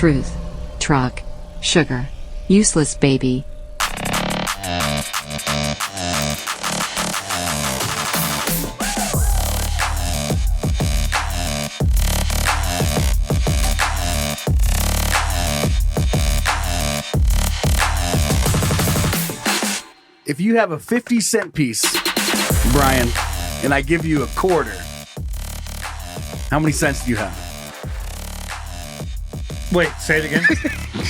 truth, truck, sugar, useless baby. If you have a 50-cent piece, Brian, and I give you a quarter, how many cents do you have? Wait, say it again.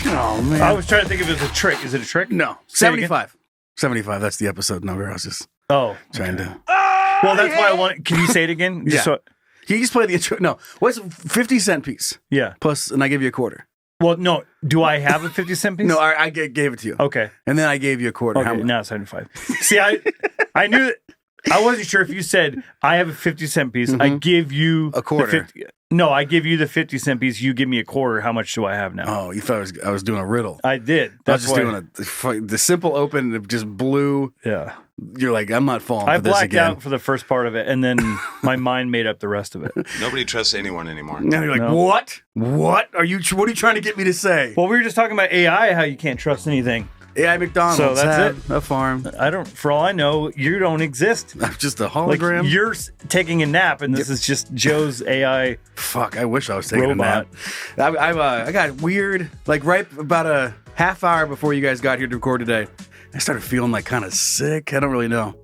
Oh, man. I was trying to think if it was a trick. Is it a trick? No. 75. 75, that's the episode number. I was just trying to... Well, that's why I want... Can you say it again? Yeah. Can you just play the intro? No. What's a 50-cent piece? Yeah. Plus, and I give you a quarter. Well, no. Do I have a 50-cent piece? No, I gave it to you. Okay. And then I gave you a quarter. Okay, now it's 75. See, I knew that. I wasn't sure if you said, I have a 50-cent piece, I give you... A quarter. No, I give you the 50-cent piece, you give me a quarter. How much do I have now? Oh, you thought I was doing a riddle. I did. That's I was just doing the simple open, it just blew. Yeah. You're like, I'm not falling for this again. I blacked out for the first part of it, and then my mind made up the rest of it. Nobody trusts anyone anymore. Now you're like, what? What are you trying to get me to say? Well, we were just talking about AI, how you can't trust anything. AI McDonald's. So that's it. A farm. For all I know, you don't exist. I'm just a hologram. Like, you're taking a nap, and this is just Joe's AI. Fuck, I wish I was taking robot. a nap. I got weird, like right about a half hour before you guys got here to record today. I started feeling like kind of sick. I don't really know.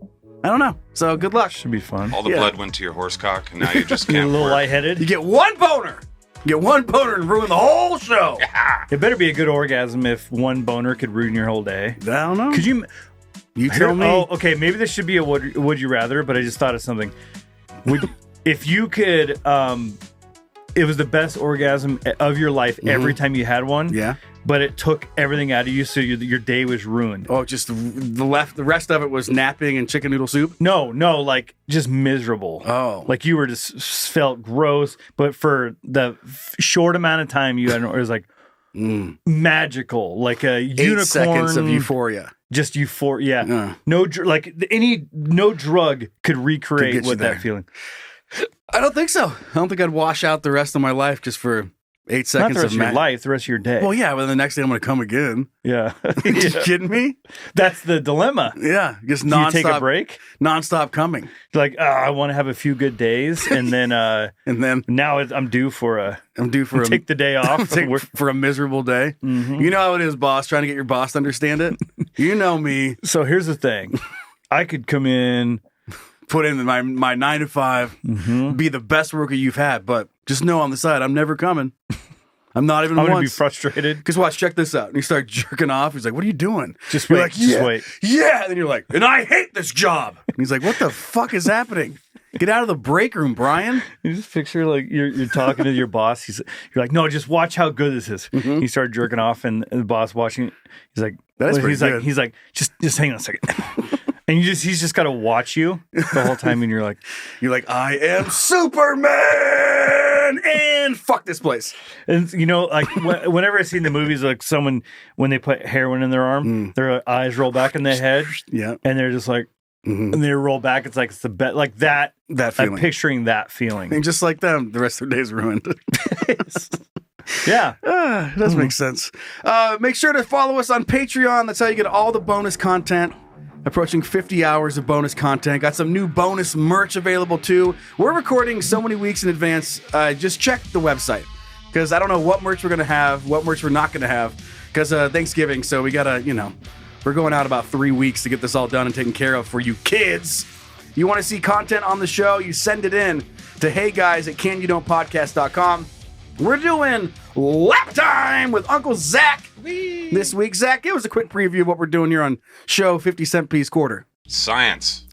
I don't know. So good luck. Should be fun. All the blood went to your horse cock, and now you just can't. You're a little work. lightheaded. You get one boner. Get one boner and ruin the whole show. It better be a good orgasm if one boner could ruin your whole day. I don't know. Could you? You tell me. Oh, okay. Maybe this should be a would you rather, but I just thought of something. If you could, it was the best orgasm of your life every time you had one. Yeah. But it took everything out of you, so your day was ruined. Oh, just the rest of it was napping and chicken noodle soup? No, like just miserable. Oh. Like you were just felt gross, but for the short amount of time you had, it was like magical, like a 8 unicorn. seconds of euphoria. Just euphoria. Yeah. No drug could recreate what that feeling. I don't think so. I don't think I'd wash out the rest of my life just for 8 seconds Not the rest of your life, the rest of your day. Well, yeah, but the next day I'm going to come again. Yeah. You kidding me? That's the dilemma. Yeah. Just nonstop. You take a break? Nonstop coming. Like, I want to have a few good days, and then now I'm due for take the day off. For a miserable day. Mm-hmm. You know how it is, boss, trying to get your boss to understand it. You know me. So here's the thing. I could come in, put in my 9 to 5, be the best worker you've had, but just know on the side, I'm never coming. I'm not even once. I'm going to be frustrated. Because watch, check this out. And you start jerking off. He's like, what are you doing? Just wait. Just wait. Yeah. And then you're like, and I hate this job. And he's like, what the fuck is happening? Get out of the break room, Brian. You just picture like you're talking to your boss. You're like, no, just watch how good this is. You start jerking off, and the boss watching. He's like, that's pretty good. He's like, just hang on a second. And he's just got to watch you the whole time, and you're like, I am Superman, and fuck this place. And like whenever I see in the movies, like someone when they put heroin in their arm, their eyes roll back in their head, yeah, and they're just like, and they roll back. It's like it's the best, like that feeling. I'm picturing that feeling, and just like them, the rest of their day's ruined. Yeah. It does make sense. Make sure to follow us on Patreon. That's how you get all the bonus content. Approaching 50 hours of bonus content. Got some new bonus merch available too. We're recording so many weeks in advance. Just check the website, because I don't know what merch we're going to have, what merch we're not going to have, because Thanksgiving. So we got to, we're going out about 3 weeks to get this all done and taken care of for you kids. You want to see content on the show, you send it in to heyguys@canyoudon'tpodcast.com. We're doing Lap Time with Uncle Zach this week. Zach, give us a quick preview of what we're doing here on show 50-cent piece quarter. Science.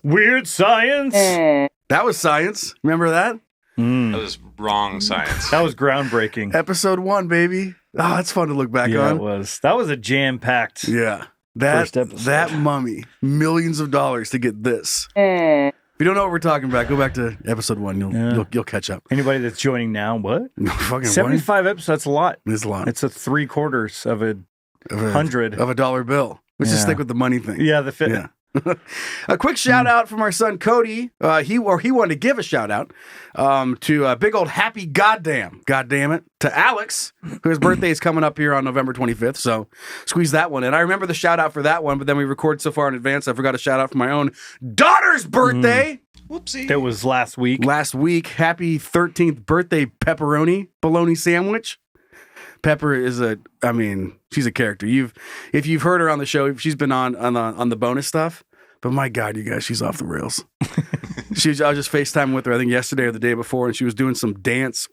Weird science. That was science. Remember that? That was wrong science. That was groundbreaking. Episode 1, baby. Oh, that's fun to look back on. Yeah, it was. That was a jam-packed first episode. That mummy. Millions of dollars to get this. If you don't know what we're talking about, go back to episode 1. You'll catch up. Anybody that's joining now, what? No, fucking 75 episodes, that's a lot. It's a lot. It's a 3/4 of a $100. Of a dollar bill. Let's just stick with the money thing. Yeah, A quick shout out from our son Cody. He wanted to give a shout out to big old happy goddamn it, to Alex, whose birthday is coming up here on November 25th. So squeeze that one in. I remember the shout out for that one, but then we recorded so far in advance, I forgot a shout out for my own daughter's birthday. Whoopsie. That was last week. Happy 13th birthday, pepperoni bologna sandwich. Pepper is she's a character. If you've heard her on the show, she's been on the bonus stuff. But my God, you guys, she's off the rails. I was just FaceTime with her, I think yesterday or the day before, and she was doing some dance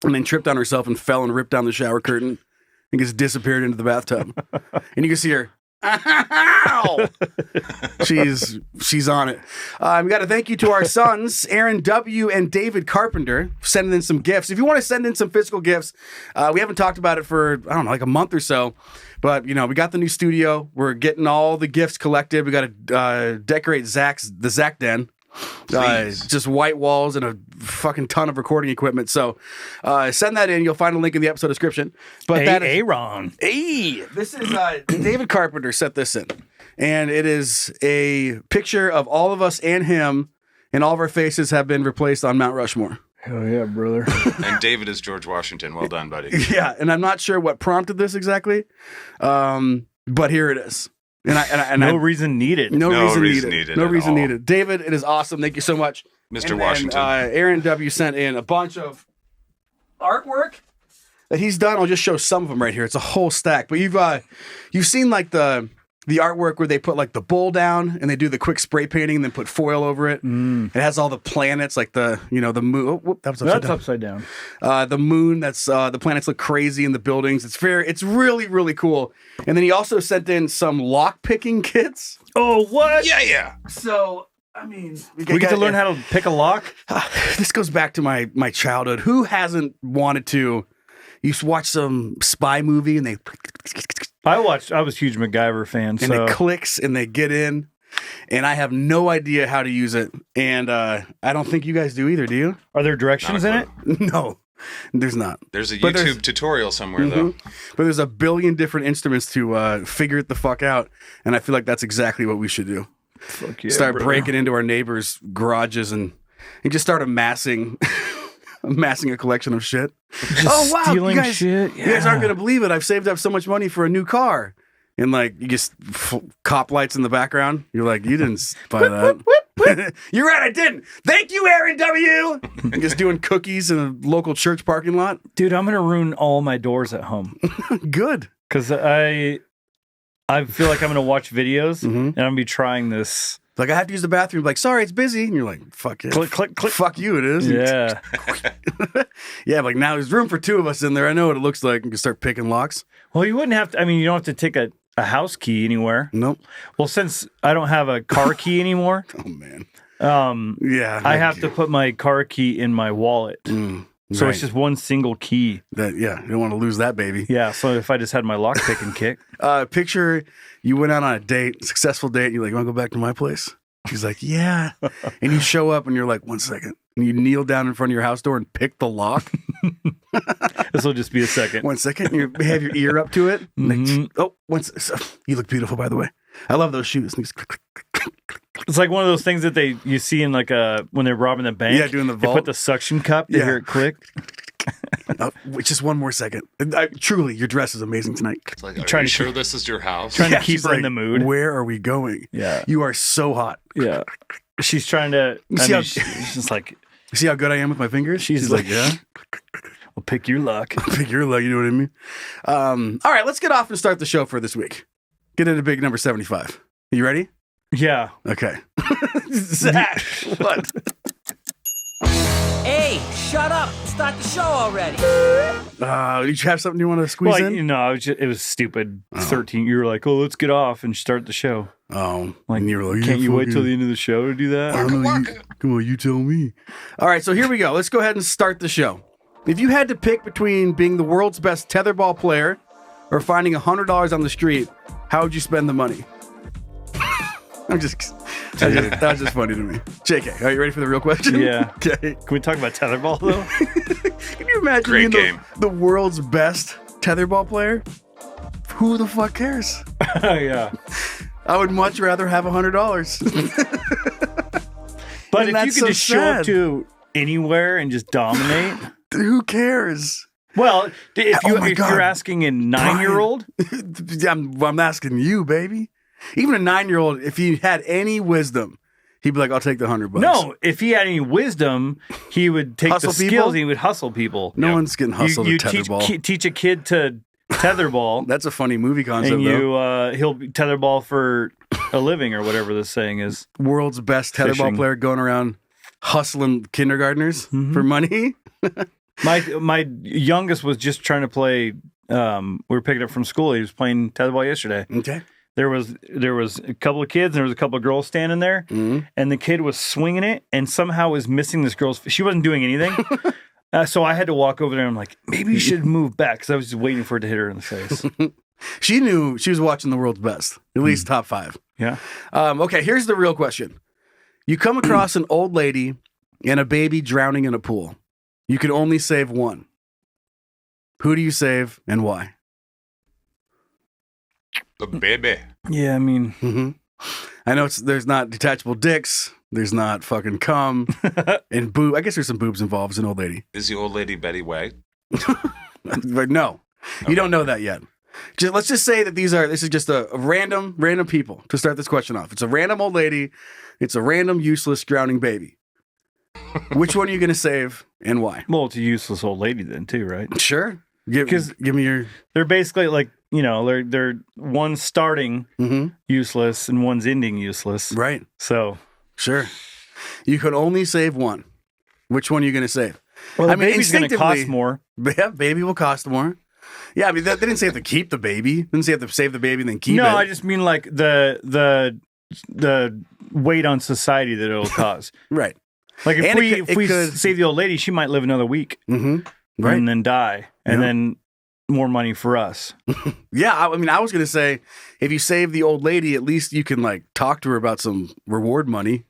and then tripped on herself and fell and ripped down the shower curtain and just disappeared into the bathtub. And you can see her. Ow! She's on it. We got to thank you to our sons, Aaron W. and David Carpenter, for sending in some gifts. If you want to send in some physical gifts, we haven't talked about it for, I don't know, like a month or so. But, we got the new studio. We're getting all the gifts collected. We got to decorate the Zach Den. Just white walls and a fucking ton of recording equipment. So send that in. You'll find a link in the episode description. But that is Aaron. Hey, this is David Carpenter set this in. And it is a picture of all of us and him, and all of our faces have been replaced on Mount Rushmore. Hell yeah, brother. And David is George Washington. Well done, buddy. Yeah, and I'm not sure what prompted this exactly, but here it is. No reason needed. No reason needed. David, it is awesome. Thank you so much. Mr. Washington. Aaron W. sent in a bunch of artwork that he's done. I'll just show some of them right here. It's a whole stack. But you've seen like the artwork where they put like the bull down and they do the quick spray painting and then put foil over it. It has all the planets, like the moon. Oh, whoop, that was upside down. The moon. That's the planets look crazy in the buildings. It's really, really cool. And then he also sent in some lock picking kits. Oh, what? Yeah. So we get to learn how to pick a lock. This goes back to my childhood. Who hasn't wanted to? You watch some spy movie and I was a huge MacGyver fan. And it clicks and they get in, and I have no idea how to use it. And I don't think you guys do either, do you? Are there directions in it? No, there's not. There's a YouTube tutorial somewhere, though. But there's a billion different instruments to figure it the fuck out. And I feel like that's exactly what we should do. Fuck yeah, start bro. breaking into our neighbors' garages and just start amassing a collection of shit. Just stealing shit. You guys aren't gonna believe it. I've saved up so much money for a new car, and like you just cop lights in the background. You're like, you didn't buy that. You're right, I didn't. Thank you, Aaron W. Just doing cookies in a local church parking lot. Dude, I'm gonna ruin all my doors at home. Good, because I feel like I'm gonna watch videos and I'm gonna be trying this. Like, I have to use the bathroom. Like, sorry, it's busy. And you're like, fuck it. Click, click, click. Fuck you, it is. Yeah. Yeah, like now there's room for two of us in there. I know what it looks like. You can start picking locks. Well, you wouldn't have to. You don't have to take a house key anywhere. Nope. Well, since I don't have a car key anymore. Oh, man. Yeah. I have to put my car key in my wallet. So it's just one single key. You don't want to lose that baby. Yeah, so if I just had my lock picking kick. Picture you went out on a successful date, and you're like, you want to go back to my place? She's like, yeah. And you show up and you're like, 1 second. And you kneel down in front of your house door and pick the lock. This will just be a second. 1 second. And you have your ear up to it. You look beautiful, by the way. I love those shoes. It's like one of those things that you see in like when they're robbing the bank. Yeah, doing the vault. They put the suction cup. You hear it click. Just 1 more second. Truly, your dress is amazing tonight. It's like, are you sure this is your house? Trying to keep her in the mood. Where are we going? Yeah. You are so hot. Yeah. She's trying to. She's just like. See how good I am with my fingers? She's like, yeah. Well, pick your luck. Pick your luck. You know what I mean? All right, let's get off and start the show for this week. Get into big number 75. You ready? Yeah. Okay. Zach, what? Hey, shut up. Start the show already. Did you have something you want to squeeze in? It was stupid. 13. You were like, oh, let's get off and start the show. Oh. Like, you were like, can't you wait till the end of the show to do that? Come on, you tell me. All right, so here we go. Let's go ahead and start the show. If you had to pick between being the world's best tetherball player or finding $100 on the street, how would you spend the money? That was just funny to me. JK, are you ready for the real question? Yeah. Okay. Can we talk about tetherball, though? Can you imagine being the world's best tetherball player? Who the fuck cares? Yeah. I would much rather have $100. But And if you that's could so just show up sad. to anywhere and just dominate. Who cares? Well, if Oh my you're God. asking a 9-year-old, I'm asking you, baby. Even a 9-year-old, if he had any wisdom, he'd be like, "I'll take the $100." no, if he had any wisdom, he would take Hustle the skills people? and he would hustle people. No one's getting hustled You at tetherball. teach a kid to tetherball, That's a funny movie concept, and though. he'll be tetherball for a living or whatever this saying is. World's best tetherball Fishing. player going around hustling kindergartners Mm-hmm. for money. My youngest was just trying to play. We were picking up from school. He was playing tetherball yesterday. Okay. There was a couple of kids and there was a couple of girls standing there, and the kid was swinging it and somehow was missing this girl's. She wasn't doing anything, so I had to walk over there. And I'm like, maybe you should move back because I was just waiting for it to hit her in the face. She knew she was watching the world's best, at least top 5. Yeah. Okay, here's the real question. You come across an old lady and a baby drowning in a pool. You can only save one. Who do you save and why? The baby. Yeah, I mean, I know there's not detachable dicks. There's not fucking cum and boob. I guess there's some boobs involved. It's an old lady. Is the old lady Betty White? But no, you don't know that yet. Let's just say that this is just a random people to start this question off. It's a random old lady. It's a random useless drowning baby. Which one are you going to save and why? well, it's a useless old lady then too, right? Sure. Give me your. They're basically like, they're one's starting useless and one's ending useless. Right. So, Sure. You could only save one. Which one are you going to save? well, the I mean, baby's going to cost instinctively- more. Yeah, baby will cost more. Yeah, I mean, they didn't say you have to keep the baby. They didn't say you have to save the baby and then keep it. No, I just mean like the weight on society that it'll cause. Right. Like if And it we could- save the old lady, she might live another week Right. and then die, and Yeah. then more money for us. Yeah, I mean, I was going to say, if you save the old lady, at least you can, like, talk to her about some reward money.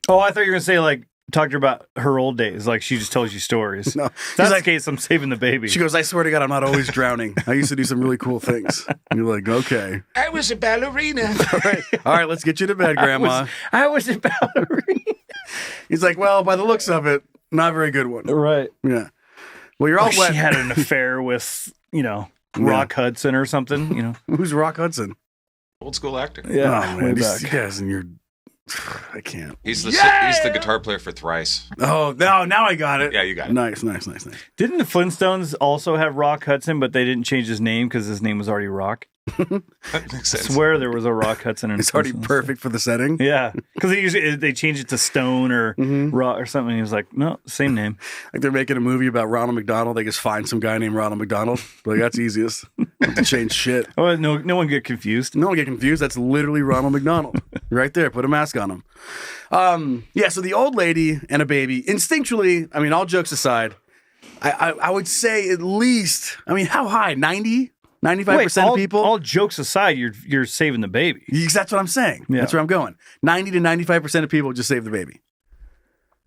Oh, I thought you were gonna say like talk to her about her old days, like she just tells you stories. No. If that's She's like- the case, I'm saving the baby. She goes, "I swear to God, I'm not always drowning. I used to do some really cool things." And you're like, "Okay. I was a ballerina. All right, let's get you to bed, Grandma." I was a ballerina. He's like, "Well, by the looks of it, not a very good one." Right. Yeah. Well, you're all Like wet. she had an affair with, Rock Hudson or something, Who's Rock Hudson? Old school actor. Oh, way man, back. these guys and your... I can't. He's the guitar player for Thrice. Oh, no, now I got it. Yeah, you got it. Nice. Didn't the Flintstones also have Rock Hudson, but they didn't change his name because his name was already Rock? That makes I sense. swear there was a Rock Hudson in It's already Flintstones. perfect for the setting. Yeah, because they changed it to Stone or Rock or something. He was like, no, same name. Like they're making a movie about Ronald McDonald. They just find some guy named Ronald McDonald. Like, that's easiest. Don't have to change shit. Oh, no one get confused. No one get confused. That's literally Ronald McDonald. Right there. Put a mask on him. Yeah, so the old lady and a baby, instinctually, I mean, all jokes aside, I would say at least, I mean, how high? 90? 95% of people? All jokes aside, you're saving the baby. That's what I'm saying. Yeah. That's where I'm going. 90 to 95% of people just save the baby.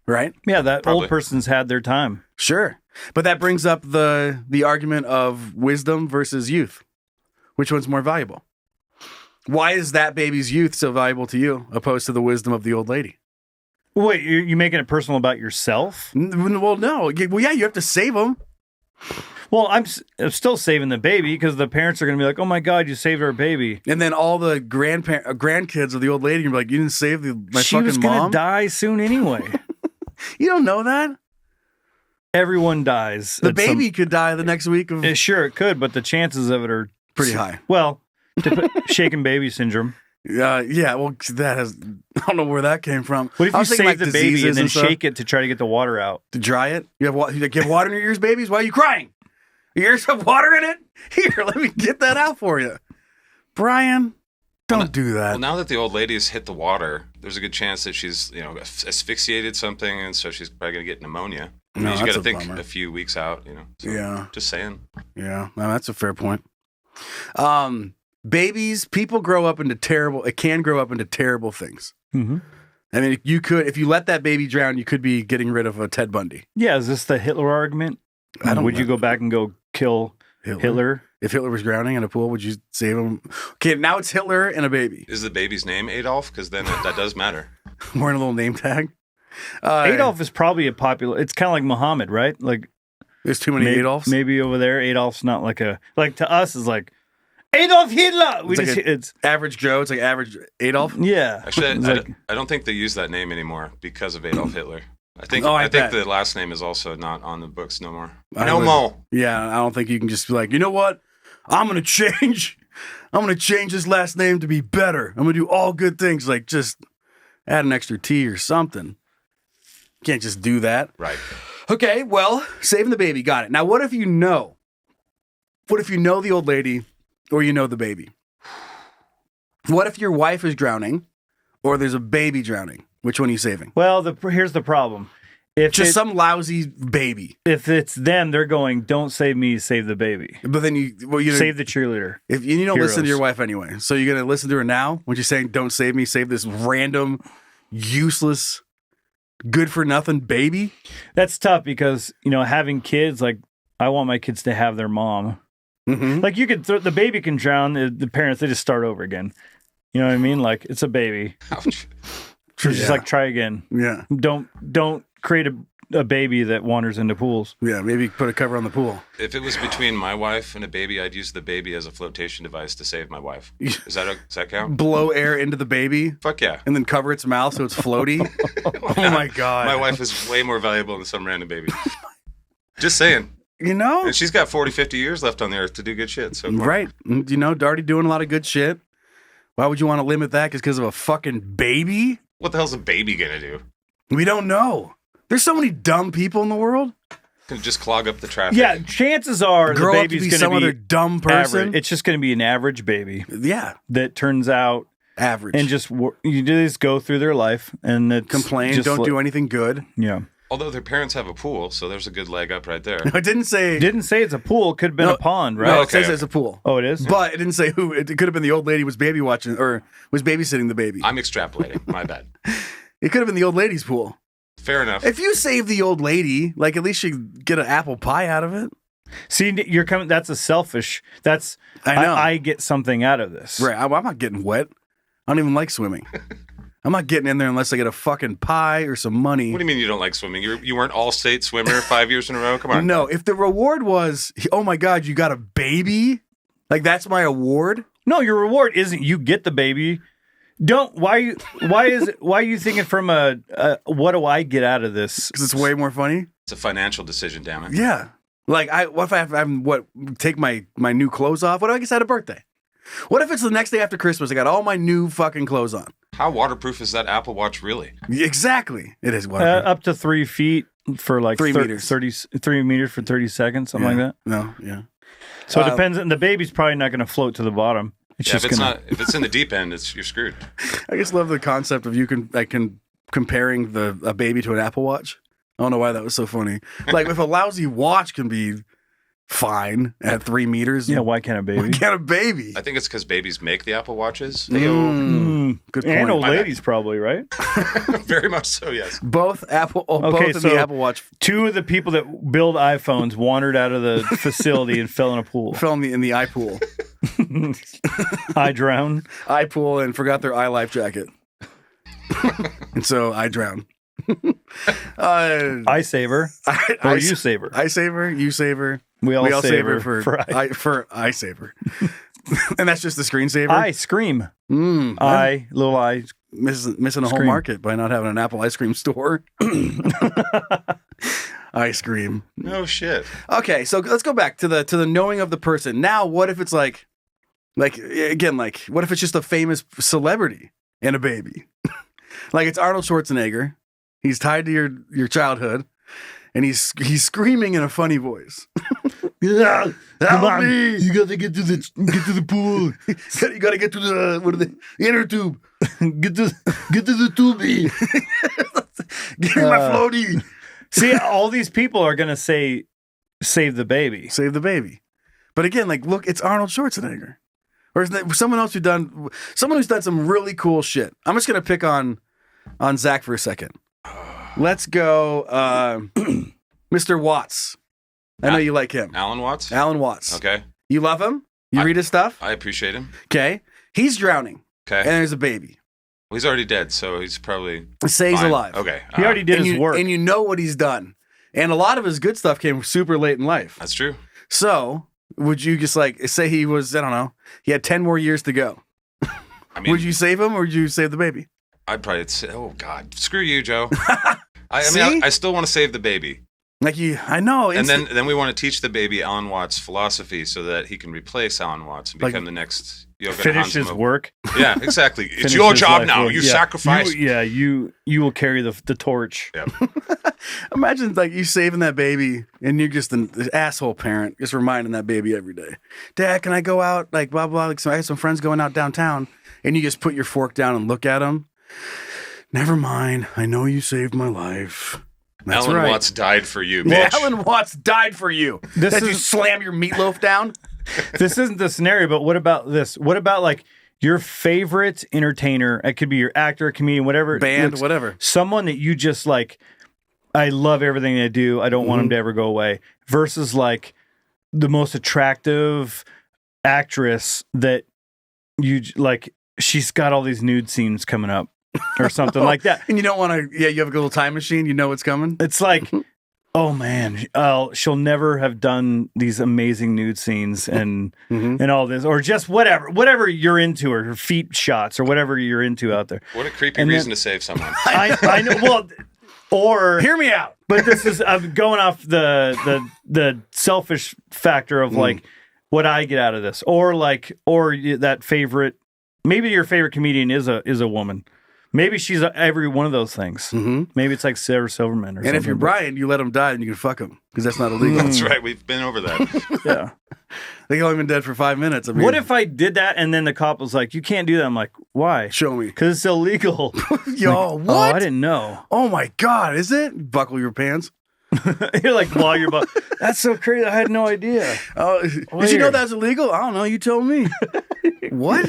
Right? Yeah, that Probably. old person's had their time. Sure. But that brings up the argument of wisdom versus youth. Which one's more valuable? Why is that baby's youth so valuable to you opposed to the wisdom of the old lady? Wait, you're making it personal about yourself? Well, no. Well, yeah, you have to save them. Well, I'm still saving the baby because the parents are going to be like, "Oh my God, you saved our baby." And then all the grandkids of the old lady, you're like, "You didn't save my She fucking was going mom." to die soon anyway. You don't know that. Everyone dies. The at some- baby could die the next week of Sure, it could, but the chances of it are pretty high. Well, shaken baby syndrome. Yeah. Well, that has. I don't know where that came from. What if I you was save thinking, the like, baby and diseases then stuff. shake it to try to get the water out? To dry it? You have water in your ears, babies? Why are you crying? Your ears have water in it? Here, let me get that out for you. Brian, don't do that. Well, now that the old lady has hit the water, there's a good chance that she's, asphyxiated something, and so she's probably going to get pneumonia. I mean, No, you that's got to a think bummer. a few weeks out, So, Yeah. Just saying. Yeah, no, that's a fair point. Babies, people grow up into it can grow up into terrible things. Mm-hmm. I mean, if you let that baby drown, you could be getting rid of a Ted Bundy. Yeah, is this the Hitler argument? I don't Would you know. go back and go kill Hitler? If Hitler was drowning in a pool, would you save him? Okay, now it's Hitler and a baby. Is the baby's name Adolf? Because then that does matter. Wearing a little name tag. Adolf is probably a popular. It's kind of like Muhammad, right? Like there's too many Adolfs. Maybe over there, Adolf's not like to us is like Adolf Hitler. It's average Joe. It's like average Adolf. Yeah. Actually, I don't think they use that name anymore because of Adolf Hitler. I think the last name is also not on the books no more. No more. Yeah, I don't think you can just be like, you know what? I'm gonna change this last name to be better. I'm gonna do all good things. Like just add an extra T or something. You can't just do that. Right. Okay, well, saving the baby, got it. Now, what if you know the old lady or you know the baby? What if your wife is drowning or there's a baby drowning? Which one are you saving? Well, here's the problem. If some lousy baby. If it's them, they're going, don't save me, save the baby. But then you save the cheerleader. If you don't listen to your wife anyway, so you're gonna listen to her now when she's saying, "Don't save me, save this random, useless, good for nothing baby." That's tough because having kids, like I want my kids to have their mom. Mm-hmm. Like you could, the baby can drown. The parents they just start over again. You know what I mean? Like it's a baby. Ouch. Just like try again. Yeah. Don't create a baby that wanders into pools. Yeah, maybe put a cover on the pool. If it was between my wife and a baby, I'd use the baby as a flotation device to save my wife. Does that count? Blow air into the baby? Fuck yeah. And then cover its mouth so it's floaty? Oh my God. My wife is way more valuable than some random baby. Just saying. And she's got 40, 50 years left on the earth to do good shit. So right. Darty doing a lot of good shit. Why would you want to limit that just because of a fucking baby? What the hell's a baby gonna do? We don't know. There's so many dumb people in the world. Can just clog up the traffic. Yeah, chances are the baby's going to be some other dumb person. Average. It's just going to be an average baby. Yeah, that turns out average, and you just go through their life and complain, don't do anything good. Yeah. Although their parents have a pool, so there's a good leg up right there. No, it didn't say it's a pool. It could have been a pond, right? No, it says it's a pool. Oh, it is? But it didn't say who. It could have been the old lady was baby watching or was babysitting the baby. I'm extrapolating. My bad. It could have been the old lady's pool. Fair enough. If you save the old lady, like at least you get an apple pie out of it. See, you're coming. That's a selfish. That's I know. I get something out of this. Right. I'm not getting wet. I don't even like swimming. I'm not getting in there unless I get a fucking pie or some money. What do you mean you don't like swimming? You weren't all-state swimmer 5 years in a row? Come on. No, if the reward was, oh my God, you got a baby, that's my award. No, your reward isn't you get the baby. Why are you thinking from what do I get out of this? Because it's way more funny. It's a financial decision, damn it. Yeah. Like what if I have take my new clothes off? What if I just had a birthday? What if it's the next day after Christmas? I got all my new fucking clothes on. How waterproof is that Apple Watch really? Exactly. It is waterproof. Up to 3 feet for like 3 meters. 3 meters for 30 seconds, something like that. No, yeah. So it depends. And the baby's probably not going to float to the bottom. It's just if it's in the deep end, you're screwed. I just love the concept of comparing a baby to an Apple Watch. I don't know why that was so funny. Like if a lousy watch can be fine at 3 meters. Yeah, why can't a baby? Why can't a baby? I think it's because babies make the Apple Watches. Good point. And old ladies probably, right? Very much so, yes. Both in the Apple Watch. 2 of the people that build iPhones wandered out of the facility and fell in a pool. Fell in the eye pool. I drowned. Eye pool and forgot their eye life jacket. And so I drowned. I save her. Or you save her. I save her. You save her. We all save her for I save her. And that's just the screensaver. I scream. Little I. Missing a whole market by not having an Apple ice cream store. I scream. No shit. Okay, so let's go back to the knowing of the person. Now, what if it's like what if it's just a famous celebrity and a baby? Like it's Arnold Schwarzenegger. He's tied to your childhood, and he's screaming in a funny voice. Yeah, come on! Me. You got to get to the pool. You got to get to the inner tube. Get to the tubey. Give me my floaty. See, all these people are gonna say, "Save the baby, save the baby." But again, look, it's Arnold Schwarzenegger, or is that someone else who's done some really cool shit? I'm just gonna pick on Zach for a second. Let's go, Mr. Watts. I know you like him. Alan Watts? Alan Watts. Okay. You love him? You read his stuff? I appreciate him. Okay. He's drowning. Okay. And there's a baby. Well, he's already dead, so he's probably Say he's fine. alive. Okay. He already did his work. And you know what he's done. And a lot of his good stuff came super late in life. That's true. So, would you just like say he was, I don't know, he had 10 more years to go? I mean, would you save him or would you save the baby? I'd probably say, oh, God, screw you, Joe. See? I still want to save the baby. Like I know. And then we want to teach the baby Alan Watts philosophy so that he can replace Alan Watts and become the next Yoga Finish his work. Yeah, exactly. It's Finish your his job life now. work. You Yeah. sacrifice. You will carry the torch. Yeah. Imagine like you saving that baby and you're just an asshole parent, just reminding that baby every day. Dad, can I go out? Like blah blah. Like I have some friends going out downtown, and you just put your fork down and look at them. Never mind. I know you saved my life. That's Alan right. Watts died for you, Yeah, bitch. Alan Watts died for you. Did you slam your meatloaf down? This isn't the scenario, but what about this? What about like your favorite entertainer? It could be your actor, comedian, whatever. Band, whatever. Someone that you just like, I love everything they do. I don't want them to ever go away. Versus like the most attractive actress that you like, she's got all these nude scenes coming up or something like that. And you don't want to, you have a little time machine, you know what's coming. It's like, oh man, she'll never have done these amazing nude scenes and all this, or just whatever you're into, or her feet shots, or whatever you're into out there. What a creepy And reason then- to save someone. I know. Well, or Hear me out. but this is I'm going off the selfish factor of like what I get out of this, or that favorite. Maybe your favorite comedian is a woman. Maybe she's every one of those things. Maybe it's like Sarah Silverman or something. And if you're Brian, you let him die and you can fuck him because that's not illegal. That's right. We've been over that. Yeah. They've only been dead for 5 minutes. I mean, What if I did that and then the cop was like, "You can't do that"? I'm like, "Why?" Show me. Because it's illegal. Yo, Like, what? Oh, I didn't know. Oh my God, is it? Buckle your pants. You're like, while you're about. That's so crazy. I had no idea. Oh, did you know that's illegal? I don't know. You told me. What?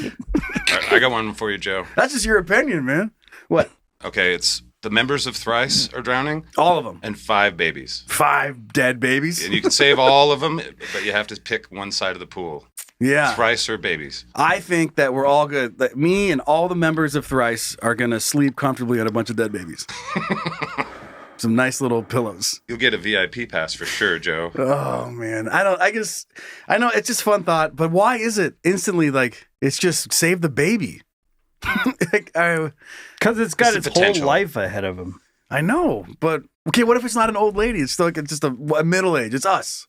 I got one for you, Joe. That's just your opinion, man. What? Okay, it's the members of Thrice are drowning All of them. and 5 babies. 5 dead babies. And you can save all of them, but you have to pick one side of the pool. Yeah. Thrice or babies. I think that we're all good. That me and all the members of Thrice are going to sleep comfortably on a bunch of dead babies. Some nice little pillows. You'll get a VIP pass for sure, Joe. Oh man, I know it's just fun thought, but why is it instantly like it's just save the baby? Because it's got It's its the whole potential. life ahead of him. I know, but okay, what if it's not an old lady? It's still like just a middle age. It's us,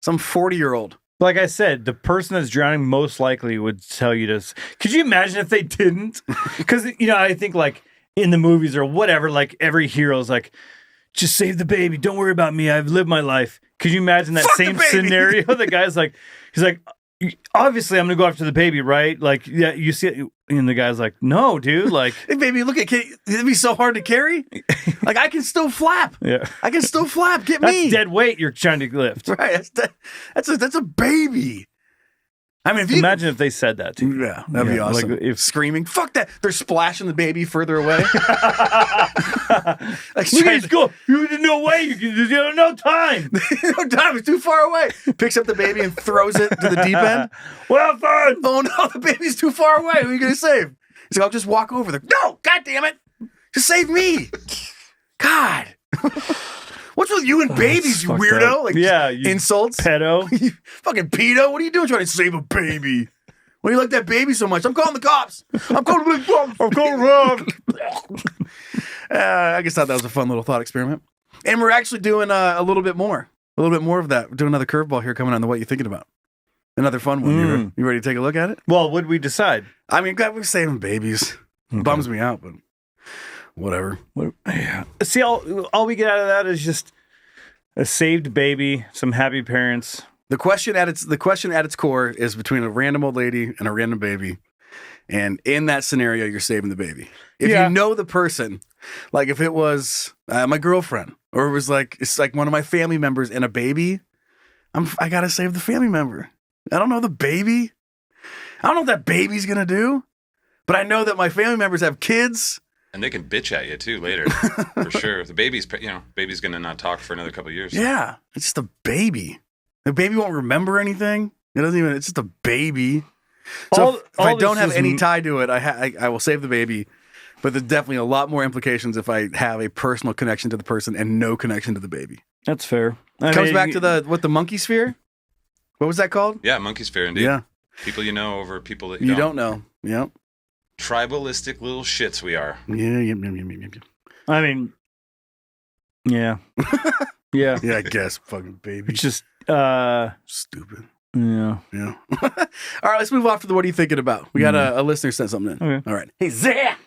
some 40-year-old. Like I said, the person that's drowning most likely would tell you to. Could you imagine if they didn't? Because I think like in the movies or whatever, like every hero's like, just save the baby. Don't worry about me. I've lived my life. Could you imagine that Fuck the same baby. scenario? The guy's like, he's like, obviously I'm gonna go after the baby, right? Like, yeah, you see it, and the guy's like, no, dude, like, Hey, baby, look at it'd be so hard to carry. Like I can still flap. yeah, I can still flap. Get that's me. dead weight you're trying to lift. Right. That's a baby. I mean, if you Imagine if they said that to you. Yeah, that'd be Yeah, awesome. like if- Screaming, fuck that. They're splashing the baby further away. Like, Please go. No way. There's no time. no time. It's too far away. Picks up the baby and throws it to the deep end. Well done. Oh no, the baby's too far away. Who are you going to save? He's like, I'll just walk over there. No, God damn it. Just save me. God. What's with you and babies, you fucked weirdo? up. Like, Yeah, you insults. Pedo. You fucking pedo. What are you doing trying to save a baby? Why do you like that baby so much? I'm calling the cops. I'm calling the cops. I'm calling Rob. I just thought that was a fun little thought experiment. And we're actually doing a little bit more of that. We're doing another curveball here coming on the What You Thinking About. Another fun one. You ready to take a look at it? Well, what did we decide? I mean, God, we're saving babies. Bums me out, but whatever. Yeah. See, all we get out of that is just a saved baby, some happy parents. The question at its core is between a random old lady and a random baby. And in that scenario, you're saving the baby. If you know the person, like if it was my girlfriend, or it was like it's like one of my family members and a baby, I gotta save the family member. I don't know the baby. I don't know what that baby's gonna do, but I know that my family members have kids. And they can bitch at you too later, for sure. The baby's gonna not talk for another couple of years. Yeah, it's just a baby. The baby won't remember anything. It doesn't even. It's just a baby. So if I don't have any tie to it, I will save the baby. But there's definitely a lot more implications if I have a personal connection to the person and no connection to the baby. That's fair. Comes back to the monkey sphere. What was that called? Yeah, monkey sphere, indeed. Yeah. People you know over people that you don't know. Yep. Tribalistic little shits we are. Yeah. I mean, yeah. Yeah. Yeah, I guess. Fucking baby. It's just stupid. Yeah. Yeah. All right, let's move off to the what are you thinking about? We got a listener sent something in. Okay. All right. Hey, Zach.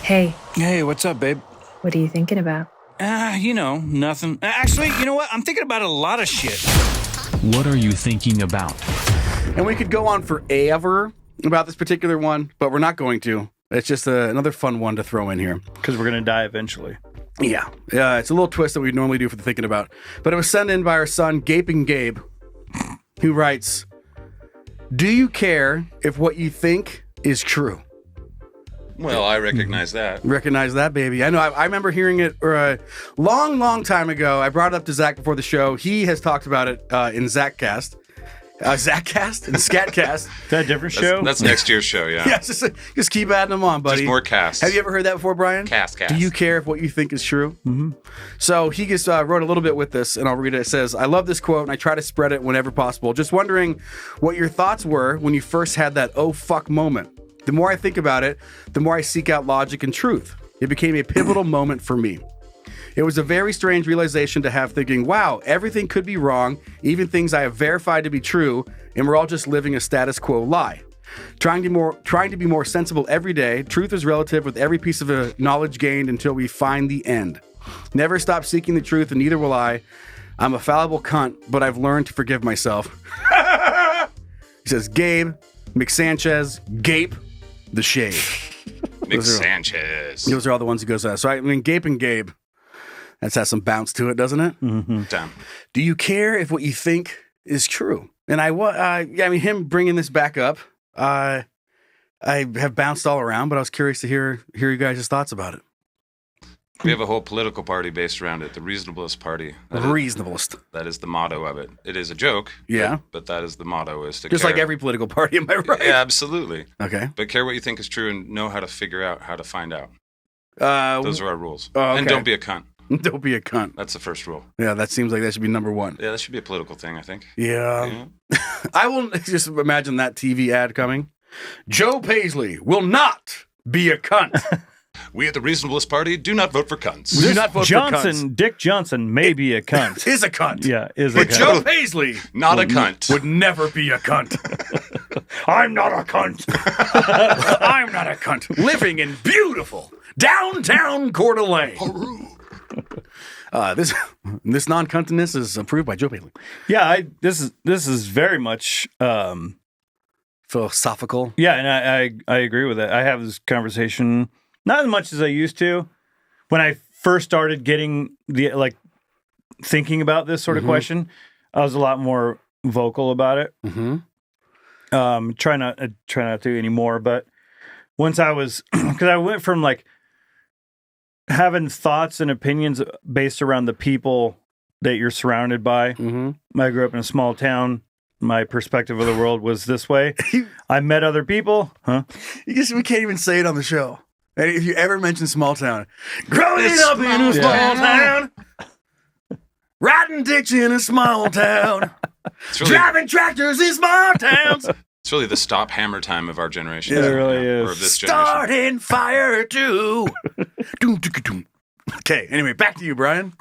Hey, Hey, what's up, babe? what are you thinking about? Nothing. Actually, you know what? I'm thinking about a lot of shit. What are you thinking about? And we could go on forever about this particular one, but we're not going to. It's just another fun one to throw in here. because we're going to die eventually. Yeah. It's a little twist that we normally do for the thinking about. But it was sent in by our son, Gaping Gabe, who writes, do you care if what you think is true? Well, I recognize that. Recognize that, baby. I know. I remember hearing it a long time ago. I brought it up to Zach before the show. He has talked about it in Zachcast. Zachcast and Scatcast. Is that a different show? That's next year's show, yeah. Yeah, just keep adding them on, buddy. Just more casts. Have you ever heard that before, Brian? Cast. Do you care if what you think is true? Mm-hmm. So he just wrote a little bit with this, and I'll read it. It says, I love this quote, and I try to spread it whenever possible. Just wondering what your thoughts were when you first had that oh fuck moment. The more I think about it, the more I seek out logic and truth. It became a pivotal moment for me. It was a very strange realization to have, thinking, wow, everything could be wrong, even things I have verified to be true, and we're all just living a status quo lie. Trying to be more sensible every day, truth is relative with every piece of knowledge gained until we find the end. Never stop seeking the truth, and neither will I. I'm a fallible cunt, but I've learned to forgive myself. He says, Gabe, McSanchez, Gape, the Shade. McSanchez. Those are all the ones he goes, so I mean, Gaping Gabe. That's has some bounce to it, doesn't it? Mm-hmm. Damn. Do you care if what you think is true? And I mean, him bringing this back up, I have bounced all around, but I was curious to hear you guys' thoughts about it. We have a whole political party based around it, the Reasonablest Party. Reasonablest. That is the motto of it. It is a joke. Yeah. But that is the motto, is to Just care. like every political party, am I right? Yeah, absolutely. Okay. But care what you think is true and know how to figure out how to find out. Those are our rules. Okay. And don't be a cunt. Don't be a cunt. That's the first rule. Yeah, that seems like that should be number one. Yeah, that should be a political thing, I think. Yeah. I will just imagine that TV ad coming. Joe Paisley will not be a cunt. We at the Reasonablest Party do not vote for cunts. We do not vote for Johnson, Dick Johnson may be a cunt. Is a cunt. Yeah, is a But cunt. Joe Paisley Not a cunt. would never be a cunt. I'm not a cunt. I'm not a cunt. Living in beautiful downtown Coeur d'Alene. This non-cuntness is approved by Joe Paisley. Yeah, this is very much Philosophical. yeah, and I agree with that. I have this conversation not as much as I used to. When I first started getting thinking about this sort of question, I was a lot more vocal about it. Mm-hmm. Try not to anymore, but once I was, because I went from like having thoughts and opinions based around the people that you're surrounded by. Mm-hmm. I grew up in a small town. My perspective of the world was this way. I met other people. Huh? We can't even say it on the show. And if you ever mention small town, growing up in a small town, riding ditch in a small town, driving tractors in small towns. It's really the stop hammer time of our generation. Yeah, it really is. Or of this Starting fire too. Doom, doom, doom. Okay, anyway, back to you, Brian.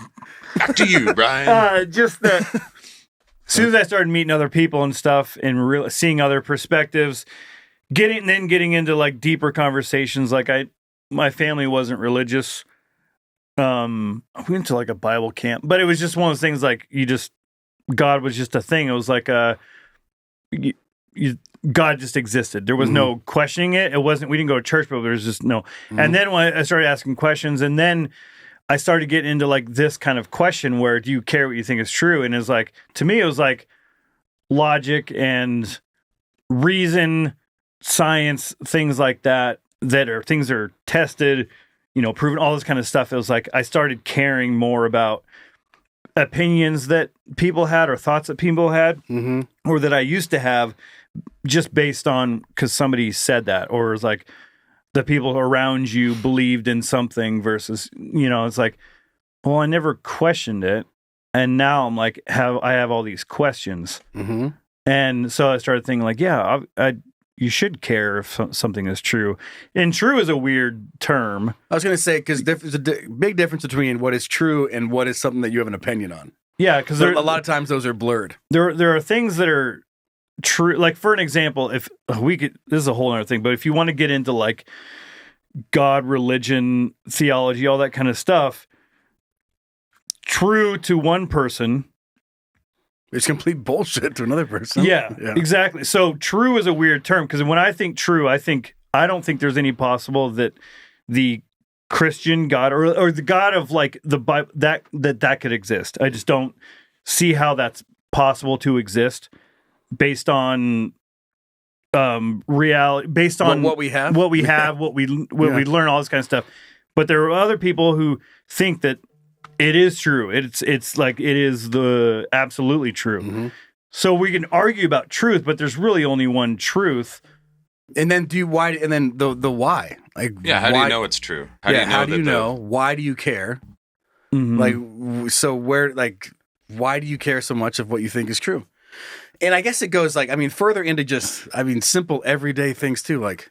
Back to you, Brian. Just that. As soon as I started meeting other people and stuff, and seeing other perspectives, getting into like deeper conversations. Like my family wasn't religious. I went to like a Bible camp, but it was just one of those things. Like God was just a thing. It was like God just existed. There was no questioning it. It wasn't. We didn't go to church, but there was just no. And then when I started asking questions, and then I started getting into like this kind of question where do you care what you think is true? And it's like, to me, it was like logic and reason, science, things like that things are tested, proven, all this kind of stuff. It was like, I started caring more about opinions that people had or thoughts that people had, or that I used to have, just based on because somebody said that, or it's like the people around you believed in something versus, it's like, well, I never questioned it. And now I'm like, I have all these questions. And so I started thinking like, yeah, you should care if something is true. And true is a weird term. I was going to say, because there's a big difference between what is true and what is something that you have an opinion on. Yeah, because a lot of times those are blurred. There are things that are true. Like, for an example, if we could, this is a whole other thing, but if you want to get into like God, religion, theology, all that kind of stuff, true to one person, it's complete bullshit to another person. Yeah, exactly. So true is a weird term because when I think true, I don't think there's any possible that the Christian God or the God of like the Bible that could exist. I just don't see how that's possible to exist based on reality, based on what we have, what we learn, all this kind of stuff. But there are other people who think that it is true. It's like it is the absolutely true. So we can argue about truth, but there's really only one truth. And then why? And then the why? Like, how do you know it's true? How do you know? Why do you care? Like, so where? Like, why do you care so much of what you think is true? And I guess it goes like, further into just, simple everyday things too. Like,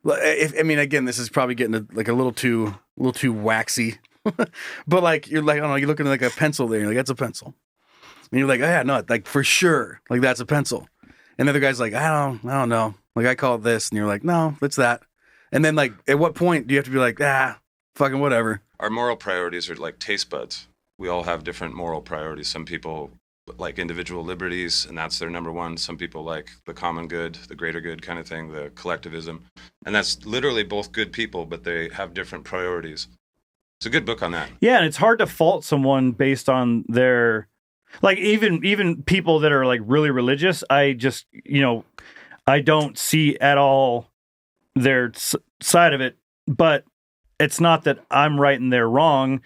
again, this is probably getting a little too waxy. But like you're like, I don't know, you're looking at like a pencil there, you're like, that's a pencil. And you're like, oh yeah, no, like for sure, like that's a pencil. And the other guy's like, I don't know. Like I call it this, and you're like, no, it's that. And then like at what point do you have to be like, fucking whatever? Our moral priorities are like taste buds. We all have different moral priorities. Some people like individual liberties, and that's their number one. Some people like the common good, the greater good kind of thing, the collectivism. And that's literally both good people, but they have different priorities. It's a good book on that. Yeah, and it's hard to fault someone based on their, like, even people that are like really religious. I just, I don't see at all their side of it. But it's not that I'm right and they're wrong.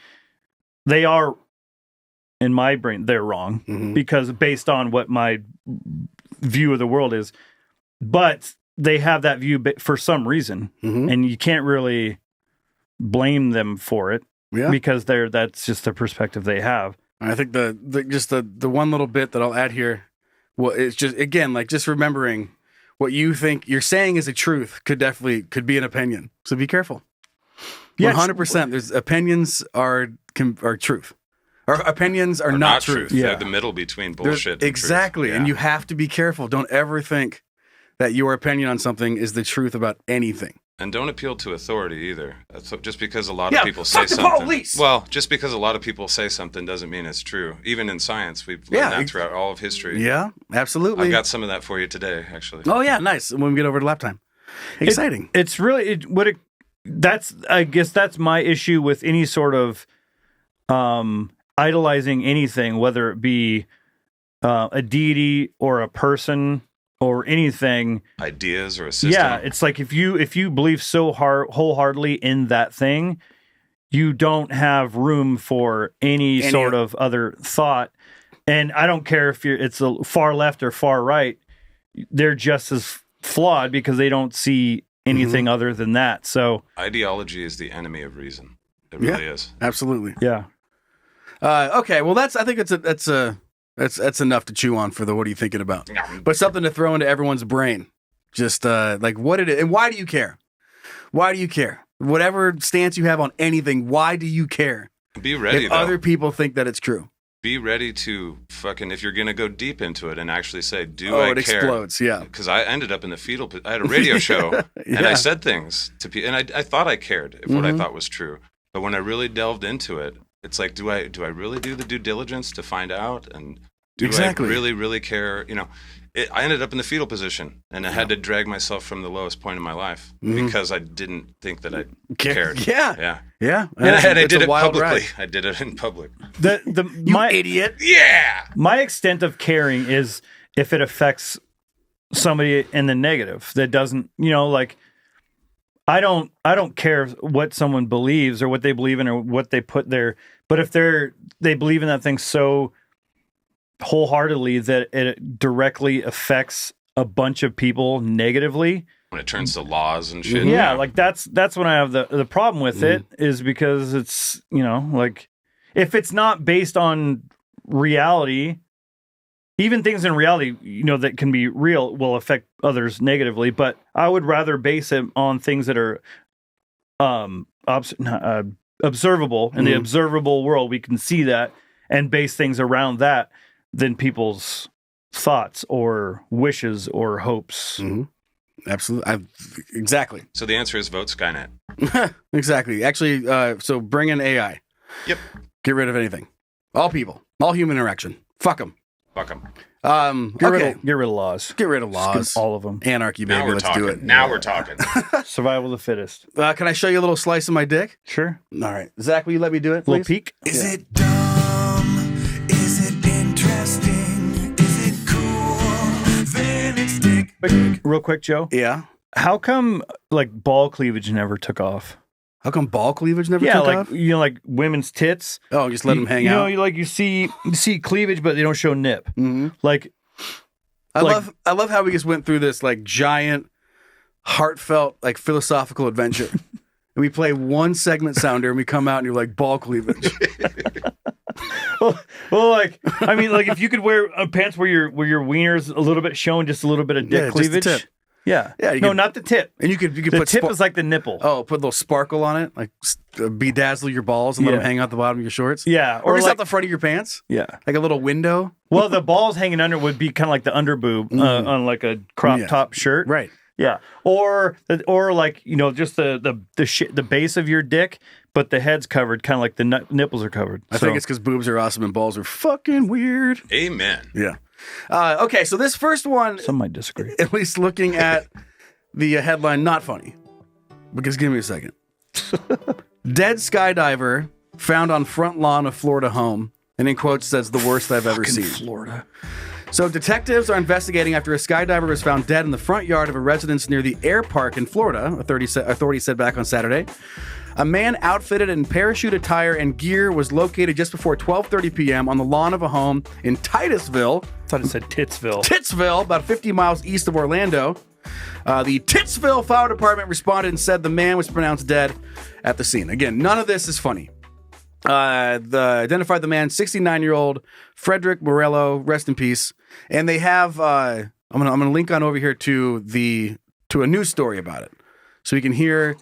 They are, in my brain, they're wrong because based on what my view of the world is. But they have that view for some reason, and you can't really blame them for it because that's just the perspective they have. I think the one little bit that I'll add here, well, it's just, again, like just remembering what you think you're saying is a truth could be an opinion. So be careful. 100%. There's opinions are truth. Our opinions are not truth. They're the middle between bullshit and exactly. truth. And you have to be careful. Don't ever think that your opinion on something is the truth about anything. And don't appeal to authority either. Just because a lot of people say something. Police! Well, just because a lot of people say something doesn't mean it's true. Even in science, we've learned that throughout all of history. Yeah, absolutely. I've got some of that for you today, actually. Oh yeah, nice. When we get over to lap time. Exciting. It's really I guess that's my issue with any sort of idolizing anything, whether it be a deity or a person or anything, ideas or a system. Yeah, it's like if you believe so wholeheartedly in that thing, you don't have room for any sort of other thought. And I don't care if it's a far left or far right; they're just as flawed because they don't see anything other than that. So ideology is the enemy of reason. It really is. Absolutely. Yeah. Okay. Well, I think that's enough to chew on for the what are you thinking about? But something to throw into everyone's brain. Just like what it is. And why do you care? Why do you care? Whatever stance you have on anything, why do you care? Be ready, if other people think that it's true. Be ready to fucking, if you're going to go deep into it and actually say, do I care? It explodes, yeah. Because I ended up in the fetal, I had a radio show and I said things to people, and I thought I cared if what I thought was true. But when I really delved into it, it's like, do I really do the due diligence to find out? And do I really, really care? I ended up in the fetal position, and I had to drag myself from the lowest point in my life because I didn't think that I cared. Yeah. And I did it publicly. Ride. I did it in public. You idiot. Yeah. My extent of caring is if it affects somebody in the negative that doesn't, like, I don't care what someone believes or what they believe in or what they put there. But if they believe in that thing so wholeheartedly that it directly affects a bunch of people negatively, when it turns to laws and shit. yeah, like that's when I have the problem with it, is because it's, like, if it's not based on reality, even things in reality, that can be real will affect others negatively. But I would rather base it on things that are observable in the observable world. We can see that and base things around that than people's thoughts or wishes or hopes. Absolutely. Exactly. So the answer is vote Skynet. Exactly. Actually, so bring in AI. Yep. Get rid of anything. All people. All human interaction. Fuck them. Fuck them. Get rid of laws. Get rid of laws. All of them. Anarchy, baby. Now we're Let's talking. do it. Now we're talking. Survival of the fittest. Can I show you a little slice of my dick? Sure. All right. Zach, will you let me do it, please? Little peek. Is it dumb? Is it interesting? Is it cool? Then it's dick. Real quick, Joe. Yeah. How come like ball cleavage never took off? How come ball cleavage never Yeah, took like off? like women's tits. Oh, just let them hang out. You see cleavage, but they don't show nip. Like, I love how we just went through this like giant, heartfelt, like philosophical adventure, and we play one segment sounder, and we come out and you're like ball cleavage. well, like I mean, like if you could wear pants where your wiener's a little bit showing, just a little bit of dick cleavage. Just the tip. Yeah, yeah. No, not the tip. And you could the put tip is like the nipple. Oh, put a little sparkle on it, like bedazzle your balls and let them hang out the bottom of your shorts. Yeah, or just like, out the front of your pants. Yeah, like a little window. Well, the balls hanging under would be kind of like the under boob on like a crop top shirt. Right. Yeah, or like just the base of your dick, but the head's covered, kind of like the nipples are covered. I think it's because boobs are awesome and balls are fucking weird. Amen. Yeah. Okay, so this first one, some might disagree. At least looking at the headline, not funny. Because give me a second. Dead skydiver found on front lawn of Florida home, and in quotes says the worst I've ever seen. Florida. So detectives are investigating after a skydiver was found dead in the front yard of a residence near the Air Park in Florida, authorities said back on Saturday. A man outfitted in parachute attire and gear was located just before 12:30 p.m. on the lawn of a home in Titusville. I thought it said Titsville. Titsville, about 50 miles east of Orlando. The Titsville Fire Department responded and said the man was pronounced dead at the scene. Again, none of this is funny. Identified the man, 69-year-old Frederick Morello, rest in peace. And they have I'm gonna link on over here to a news story about it, so you can hear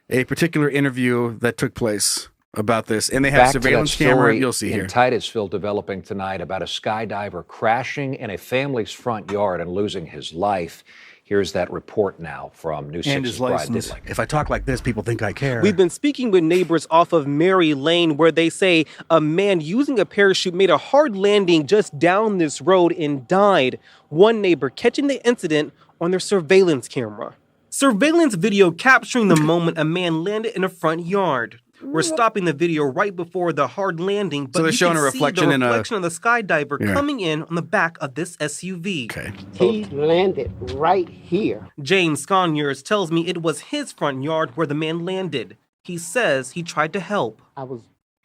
a particular interview that took place about this. And they have surveillance camera. You'll see here. Titusville developing tonight about a skydiver crashing in a family's front yard and losing his life. Here's that report now from News 6's Brad Didling. If I talk like this, people think I care. We've been speaking with neighbors off of Mary Lane where they say a man using a parachute made a hard landing just down this road and died. One neighbor catching the incident on their surveillance camera. Surveillance video capturing the moment a man landed in a front yard. We're stopping the video right before the hard landing, but so they're you showing can a reflection see the in reflection of the skydiver Yeah. coming in on the back of this SUV. Okay. He landed right here. James Sconyers tells me it was his front yard where the man landed. He says he tried to help. I was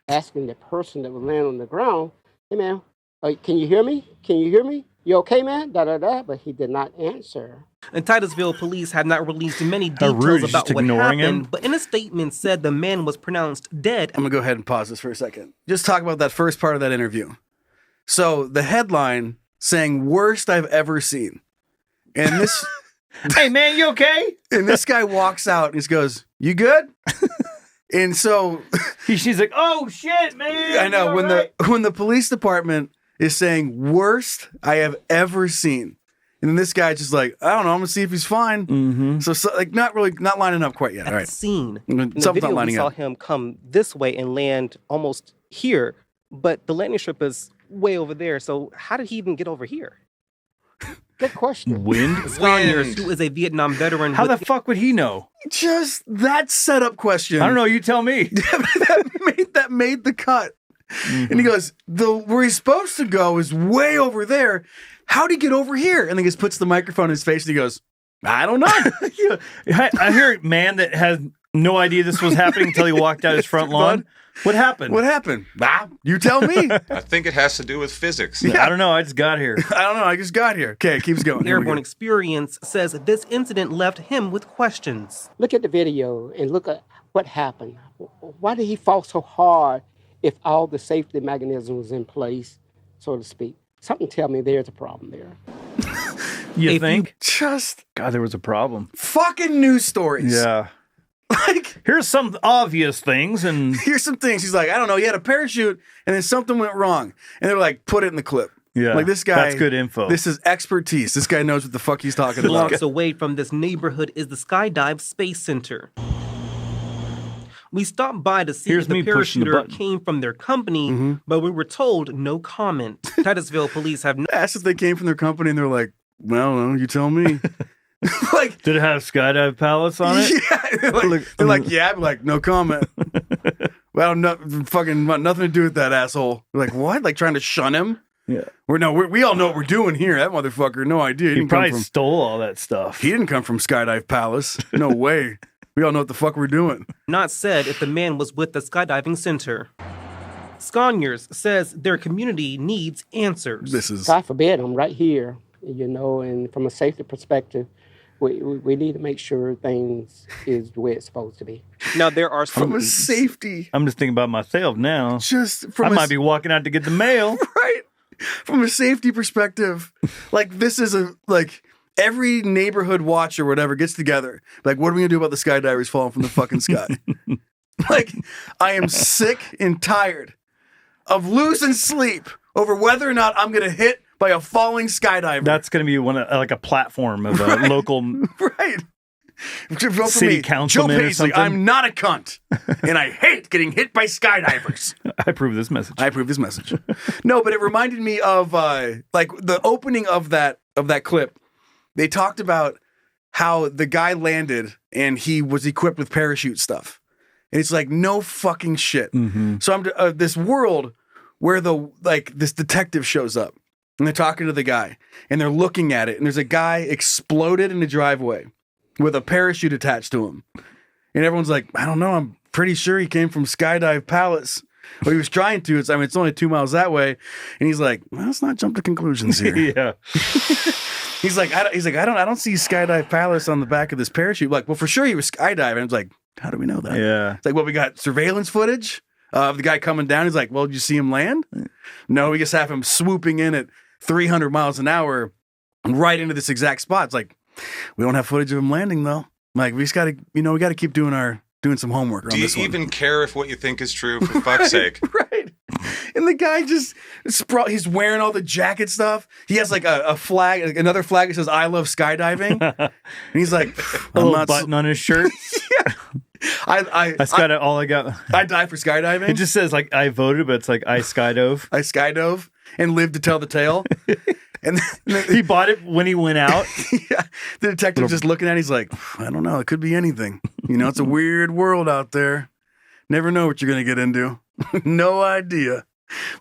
asking the person that was laying on the ground, hey man, can you hear me? Can you hear me? You okay, man? Da-da-da. But he did not answer. And Titusville police have not released many How rude, details about just what ignoring happened, him. but in a statement said the man was pronounced dead. I'm going to go ahead and pause this for a second. Just talk about that first part of that interview. So the headline saying worst I've ever seen. And this... Hey, man, you okay? And this guy walks out and he goes, you good? And so... She's like, oh, shit, man. I know. When When the police department is saying worst I have ever seen. And then this guy's just like, I don't know, I'm going to see if he's fine. Mm-hmm. So like not lining up quite yet. All right. Scene. Something's In the video, not lining we saw up. him come this way and land almost here, but the landing strip is way over there. So how did he even get over here? Good question. Wind? Sconyers, who is a Vietnam veteran. How the fuck would he know? Just that setup question. I don't know. You tell me. that made the cut. And he goes, where he's supposed to go is way over there. How'd he get over here? And then he just puts the microphone in his face and he goes, I don't know. I hear a man that had no idea this was happening until he walked out his front lawn. What happened? What happened? You tell me. I think it has to do with physics. I don't know. I just got here. I don't know. I just got here. Okay, it keeps going. Airborne Experience says this incident left him with questions. Look at the video and look at what happened. Why did he fall so hard if all the safety mechanism was in place, so to speak? Something tell me there's a problem there. You think? Just God, there was a problem. Fucking news stories. Yeah. Like, here's some obvious things, and here's some things. He's like, I don't know. He had a parachute, and then something went wrong, and they're like, put it in the clip. Yeah, like this guy. That's good info. This is expertise. This guy knows what the fuck he's talking about. Blocks away from this neighborhood is the Skydive Space Center. We stopped by to see if the parachuter came from their company, but we were told no comment. Titusville police have asked if they came from their company, and they're like, well, you tell me. Like, did it have skydive pallets on it? Yeah, they're like, yeah. I'm like, no comment. Well, nothing to do with that asshole. We're like, what? Like trying to shun him? Yeah. We all know what we're doing here. That motherfucker, no idea. He probably stole all that stuff. He didn't come from Skydive Palace. No way. We all know what the fuck we're doing. Not said if the man was with the skydiving center. Sconyers says their community needs answers. God forbid, I'm right here, and from a safety perspective, we need to make sure things is the way it's supposed to be. Now, there are some... From a safety... I'm just thinking about myself now. I might be walking out to get the mail. Right. From a safety perspective, like this is every neighborhood watch or whatever gets together. Like, what are we going to do about the skydivers falling from the fucking sky? Like, I am sick and tired of losing sleep over whether or not I'm going to hit by a falling skydiver. That's going to be a platform of a local city councilman Joe or Paisley, something. I'm not a cunt, and I hate getting hit by skydivers. I approve this message. No, but it reminded me of the opening of that clip. They talked about how the guy landed and he was equipped with parachute stuff, and it's like no fucking shit. Mm-hmm. So I'm this world where this detective shows up. And they're talking to the guy, and they're looking at it, and there's a guy exploded in the driveway with a parachute attached to him. And everyone's like, I don't know, I'm pretty sure he came from Skydive Palace. But he was trying to. It's only 2 miles that way. And he's like, well, let's not jump to conclusions here. Yeah. He's like, I don't see Skydive Palace on the back of this parachute. Like, well, for sure he was skydiving. I was like, how do we know that? Yeah. It's like, well, we got surveillance footage of the guy coming down. He's like, well, did you see him land? No, we just have him swooping in at 300 miles an hour right into this exact spot. It's like, we don't have footage of him landing though. Like, we just got to, we got to keep doing some homework on this one. Do you even care if what you think is true, for fuck's sake? Right. And the guy just, he's wearing all the jacket stuff. He has like a flag, another flag that says, I love skydiving. And he's like, a little button on his shirt. Yeah. That's kind of all I got. I die for skydiving. It just says like I voted, but it's like I skydove. I skydove and lived to tell the tale. And then, he bought it when he went out. Yeah, the detective's just looking at it. He's like, I don't know. It could be anything. It's a weird world out there. Never know what you're going to get into. No idea.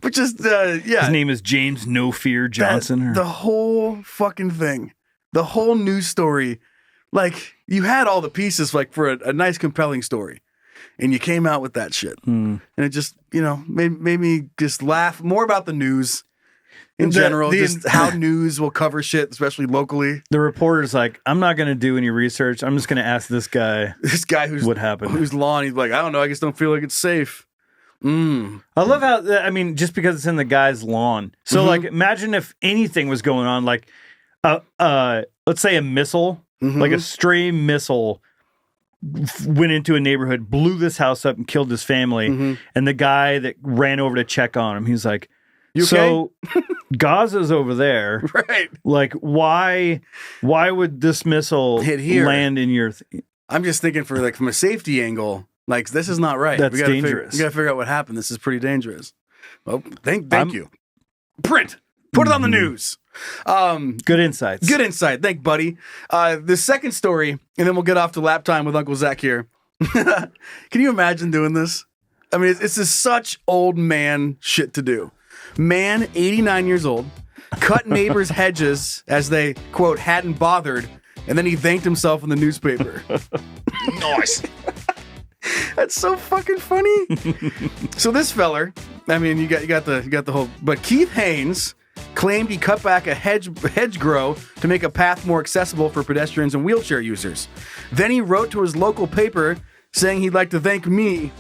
But just, yeah. His name is James No Fear Johnson. The whole fucking thing. The whole news story. Like, you had all the pieces like for a nice, compelling story. And you came out with that shit. And it just, made me just laugh more about the news. In general, just how news will cover shit, especially locally. The reporter's like, I'm not going to do any research. I'm just going to ask this guy who's what happened. Whose lawn. He's like, I don't know. I just don't feel like it's safe. I love how, just because it's in the guy's lawn. So, like, imagine if anything was going on, like, let's say a missile, like a stray missile went into a neighborhood, blew this house up and killed his family. And the guy that ran over to check on him, he's like, you okay? So Gaza's over there. Right. Like, why would this missile hit here? Land in your... I'm just thinking from a safety angle, like, this is not right. That's dangerous. We got to figure out what happened. This is pretty dangerous. Well, thank you. Put it on the news. Good insights. Good insight. Thank buddy. The second story, and then we'll get off to lap time with Uncle Zach here. Can you imagine doing this? It's just such old man shit to do. Man, 89 years old, cut neighbors' hedges as they, quote, hadn't bothered and then he thanked himself in the newspaper. Nice. That's so fucking funny. So this feller, I mean, you got the whole. But Keith Haynes claimed he cut back a hedgerow to make a path more accessible for pedestrians and wheelchair users. Then he wrote to his local paper saying he'd like to thank me,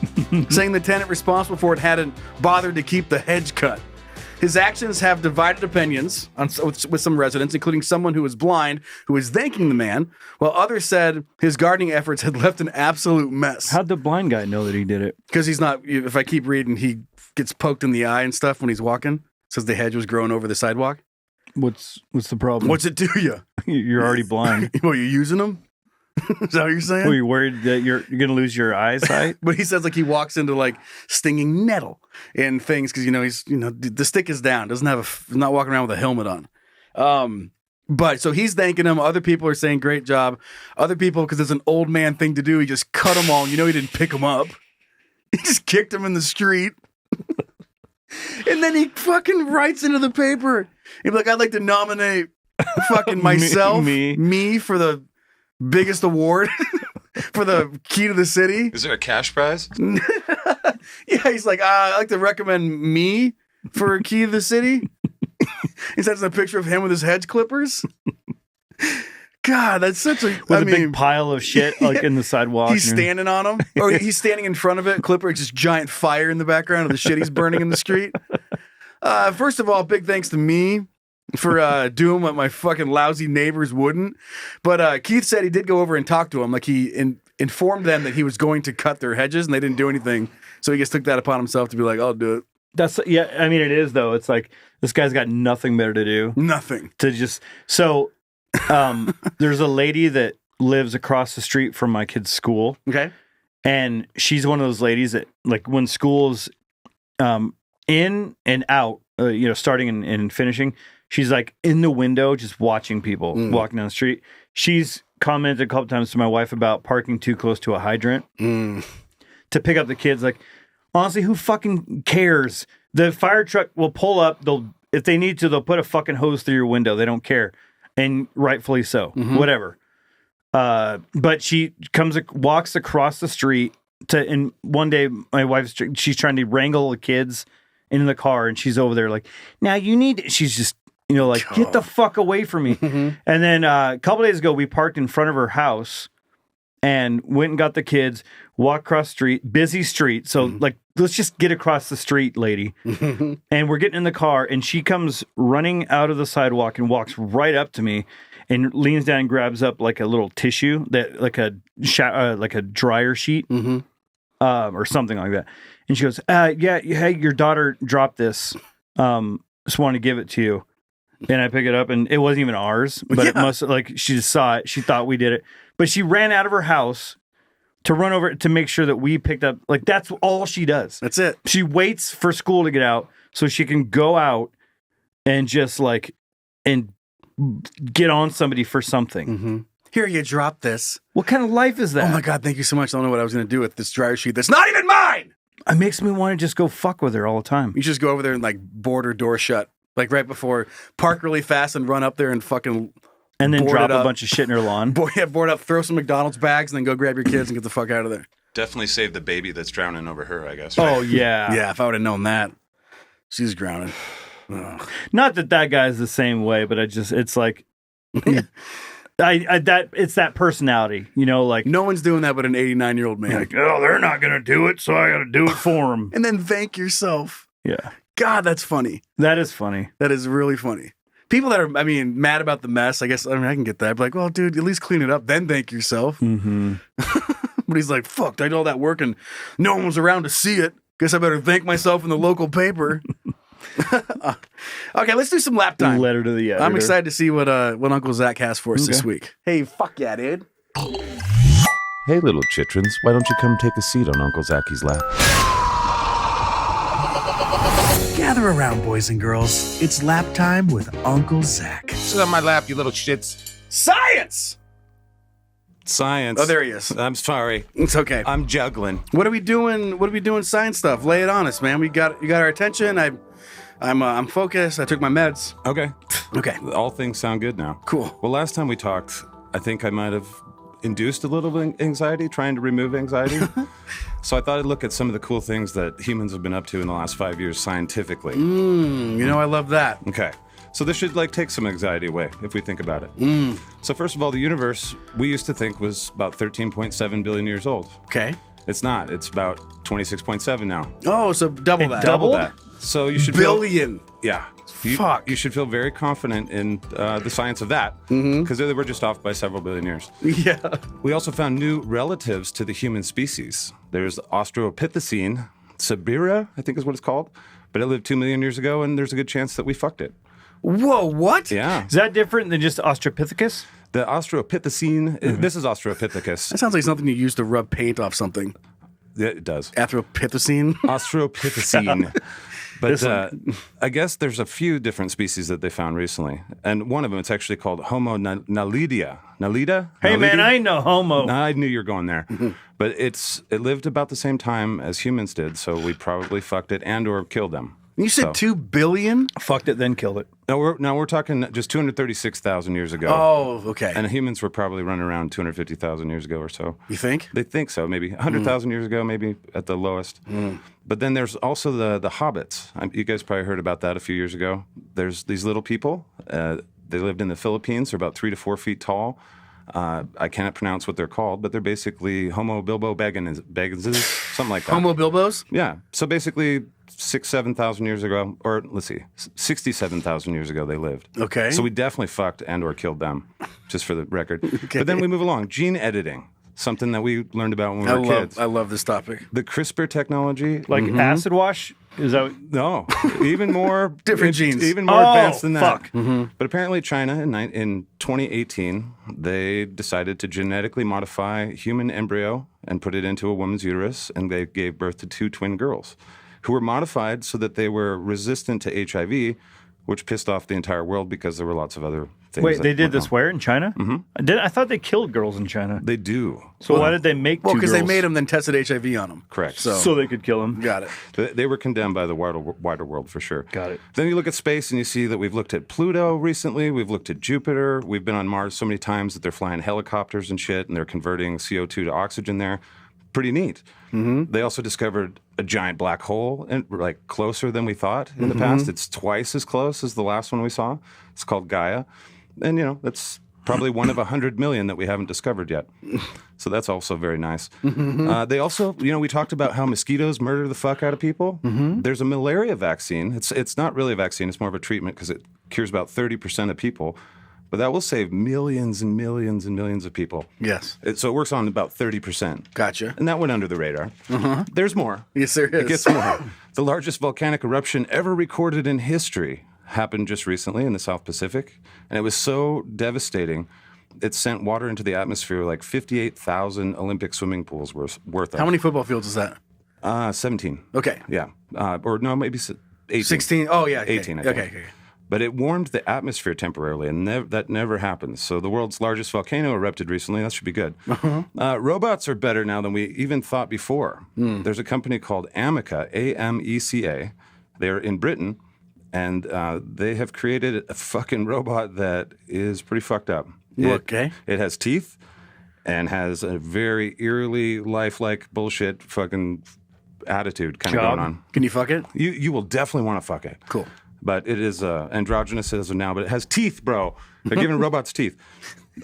saying the tenant responsible for it hadn't bothered to keep the hedge cut. His actions have divided opinions with some residents, including someone who was blind, who was thanking the man, while others said his gardening efforts had left an absolute mess. How'd the blind guy know that he did it? Because he's not, if I keep reading, he gets poked in the eye and stuff when he's walking. Says the hedge was growing over the sidewalk. What's the problem? What's it do you? You're already blind. Well, you're using them? Is that what you're saying? Were you worried that you're going to lose your eyesight? But he says like he walks into like stinging nettle and things because he's the stick is down, doesn't have not walking around with a helmet on. But so he's thanking him. Other people are saying great job. Other people, because it's an old man thing to do, he just cut them all. He didn't pick them up. He just kicked them in the street. And then he fucking writes into the paper. He'd be like, I'd like to nominate fucking myself, me for the biggest award for the key to the city. Is there a cash prize? Yeah, he's like, I'd like to recommend me for key to the city. He sends a picture of him with his hedge clippers. God, that's such a... With a big pile of shit in the sidewalk. He's standing on them. Or he's standing in front of it. Clipper, just giant fire in the background of the shit he's burning in the street. First of all, big thanks to me for doing what my fucking lousy neighbors wouldn't. But Keith said he did go over and talk to him. Like he informed them that he was going to cut their hedges and they didn't do anything. So he just took that upon himself to be like, I'll do it. I mean, it is though. It's like, this guy's got nothing better to do. Nothing. There's a lady that lives across the street from my kid's school. Okay. And she's one of those ladies that, like, when school's in and out, starting and finishing, she's like in the window just watching people walking down the street. She's commented a couple times to my wife about parking too close to a hydrant to pick up the kids. Like, honestly, who fucking cares? The fire truck will pull up. If they need to, they'll put a fucking hose through your window. They don't care. And rightfully so, whatever. But she walks across the street and one day my she's trying to wrangle the kids in the car and she's over there like, now you need, she's just, get the fuck away from me. And then a couple days ago, we parked in front of her house and went and got the kids, walked across the street, busy street. So like, let's just get across the street, lady. And we're getting in the car and she comes running out of the sidewalk and walks right up to me and leans down and grabs up like a little tissue like a dryer sheet or something like that. And she goes, hey, your daughter dropped this. Just want to give it to you. And I pick it up and it wasn't even ours, but it must she just saw it. She thought we did it, but she ran out of her house to run over to make sure that we picked up. Like, that's all she does. That's it. She waits for school to get out so she can go out and just and get on somebody for something. Here, you drop this. What kind of life is that? Oh my God, thank you so much. I don't know what I was going to do with this dryer sheet that's not even mine. It makes me want to just go fuck with her all the time. You just go over there and board her door shut. Like right before, park really fast and run up there and fucking... And then drop a bunch of shit in her lawn. Board up, throw some McDonald's bags, and then go grab your kids and get the fuck out of there. Definitely save the baby that's drowning over her, I guess. Right? Oh, yeah. Yeah, if I would have known that. She's drowning. Ugh. Not that guy's the same way, but it's like... it's that personality, like... No one's doing that but an 89-year-old man. Like, oh, they're not going to do it, so I got to do it for them. And then thank yourself. Yeah. God, that's funny. That is funny. That is really funny. People that are, mad about the mess, I guess, I can get that. But like, well, dude, at least clean it up, then thank yourself. But he's like, fuck, I did all that work and no one was around to see it. Guess I better thank myself in the local paper. Okay, let's do some lap time. Letter to the editor. I'm excited to see what Uncle Zach has for us this week. Hey, fuck yeah, dude. Hey, little chitrons, why don't you come take a seat on Uncle Zachy's lap? Gather around, boys and girls. It's lap time with Uncle Zach. Sit on my lap, you little shits. Science! Oh, there he is. I'm sorry. It's okay. I'm juggling. What are we doing? What are we doing? Science stuff. Lay it on us, man. You got our attention. I'm focused. I took my meds. Okay. Okay. All things sound good now. Cool. Well, last time we talked, I think I might have induced a little anxiety, trying to remove anxiety. So I thought I'd look at some of the cool things that humans have been up to in the last 5 years scientifically. I love that. Okay. So this should take some anxiety away if we think about it. So first of all, the universe we used to think was about 13.7 billion years old. Okay. It's not. It's about 26.7 now. Oh, so double that. Double that. So you should billion. Yeah. Fuck. You should feel very confident in the science of that because they were just off by several billion years. Yeah. We also found new relatives to the human species. There's Australopithecine Siberia, I think is what it's called, but it lived 2 million years ago, and there's a good chance that we fucked it. Whoa, what? Yeah. Is that different than just Australopithecus? The Australopithecine, this is Australopithecus. That sounds like something you use to rub paint off something. Yeah, it does. Australopithecine? Australopithecine. But I guess there's a few different species that they found recently. And one of them, it's actually called Homo naledi. Naledi? Hey, man, I ain't no homo. No, I knew you were going there. But it lived about the same time as humans did, so we probably fucked it and or killed them. You said 2 billion? Fucked it, then killed it. No, we're talking just 236,000 years ago. Oh, okay. And humans were probably running around 250,000 years ago or so. You think? They think so, maybe 100,000 years ago, maybe at the lowest. But then there's also the hobbits. You guys probably heard about that a few years ago. There's these little people. They lived in the Philippines. They're about 3 to 4 feet tall. I cannot pronounce what they're called, but they're basically Homo Bilbo Baggins, something like that. Homo Bilbos? Yeah. So basically 7,000 years ago, or let's see, 67,000 years ago they lived. Okay. So we definitely fucked and or killed them, just for the record. Okay. But then we move along. Gene editing, something that we learned about when we were kids. I love this topic. The CRISPR technology. Like acid wash? Is that No, even more different genes, even more advanced than that. Fuck. But apparently, China in 2018 they decided to genetically modify human embryo and put it into a woman's uterus, and they gave birth to 2 twin girls, who were modified so that they were resistant to HIV, which pissed off the entire world because there were lots of other things. Wait, they did this where? In China? I thought they killed girls in China. They do. So why did they make 2 girls? Well, because they made them, then tested HIV on them. Correct. So they could kill them. Got it. They were condemned by the wider world for sure. Got it. Then you look at space and you see that we've looked at Pluto recently. We've looked at Jupiter. We've been on Mars so many times that they're flying helicopters and shit, and they're converting CO2 to oxygen there. Pretty neat. They also discovered a giant black hole, and closer than we thought in the past. It's twice as close as the last one we saw. It's called Gaia, and that's probably one of 100 million that we haven't discovered yet. So that's also very nice. They also, we talked about how mosquitoes murder the fuck out of people. There's a malaria vaccine. It's not really a vaccine. It's more of a treatment because it cures about 30% of people. But that will save millions and millions and millions of people. Yes. So it works on about 30%. Gotcha. And that went under the radar. There's more. Yes, there is. It gets more. The largest volcanic eruption ever recorded in history happened just recently in the South Pacific. And it was so devastating, it sent water into the atmosphere like 58,000 Olympic swimming pools worth of. How many football fields is that? 17. Okay. Yeah. Or no, maybe 18. 16. Oh, yeah. 18, I think. Okay. But it warmed the atmosphere temporarily, and that never happens. So the world's largest volcano erupted recently. That should be good. Robots are better now than we even thought before. There's a company called Ameca, A-M-E-C-A. They're in Britain, and they have created a fucking robot that is pretty fucked up. Okay. It has teeth and has a very eerily lifelike bullshit fucking attitude kind of going on. Can you fuck it? You will definitely want to fuck it. Cool. But it is androgynous as of now, but it has teeth, bro. They're giving robots teeth.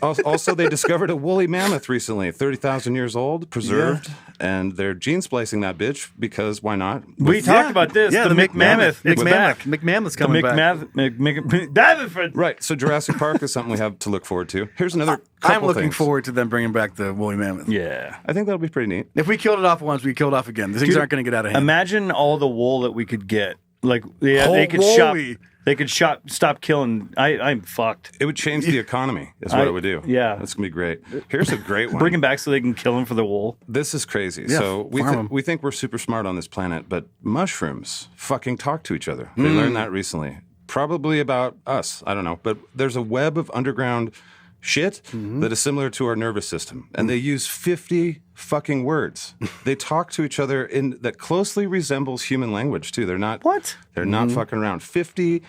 Also, they discovered a woolly mammoth recently, 30,000 years old, preserved, and they're gene splicing that bitch because why not? We talked about this. Yeah, the McMammoth. It's back. McMammoth's coming back. Right. So Jurassic Park is something we have to look forward to. Here's another couple I'm looking things. forward to them bringing back the woolly mammoth. Yeah. I think that'll be pretty neat. If we killed it off once, we killed it off again. These things aren't going to get out of hand. Imagine all the wool that we could get. Like, Whole they could woolly. They could stop killing. I'm fucked. It would change the economy, is what it would do. Yeah. That's going to be great. Here's a great one. Bring him back so they can kill him for the wool. This is crazy. Yeah, So we think we're super smart on this planet, but mushrooms fucking talk to each other. They learned that recently. Probably about us. I don't know. But there's a web of underground shit that is similar to our nervous system. And they use 50 fucking words. They talk to each other in that closely resembles human language, too. They're not... What? They're not fucking around. 50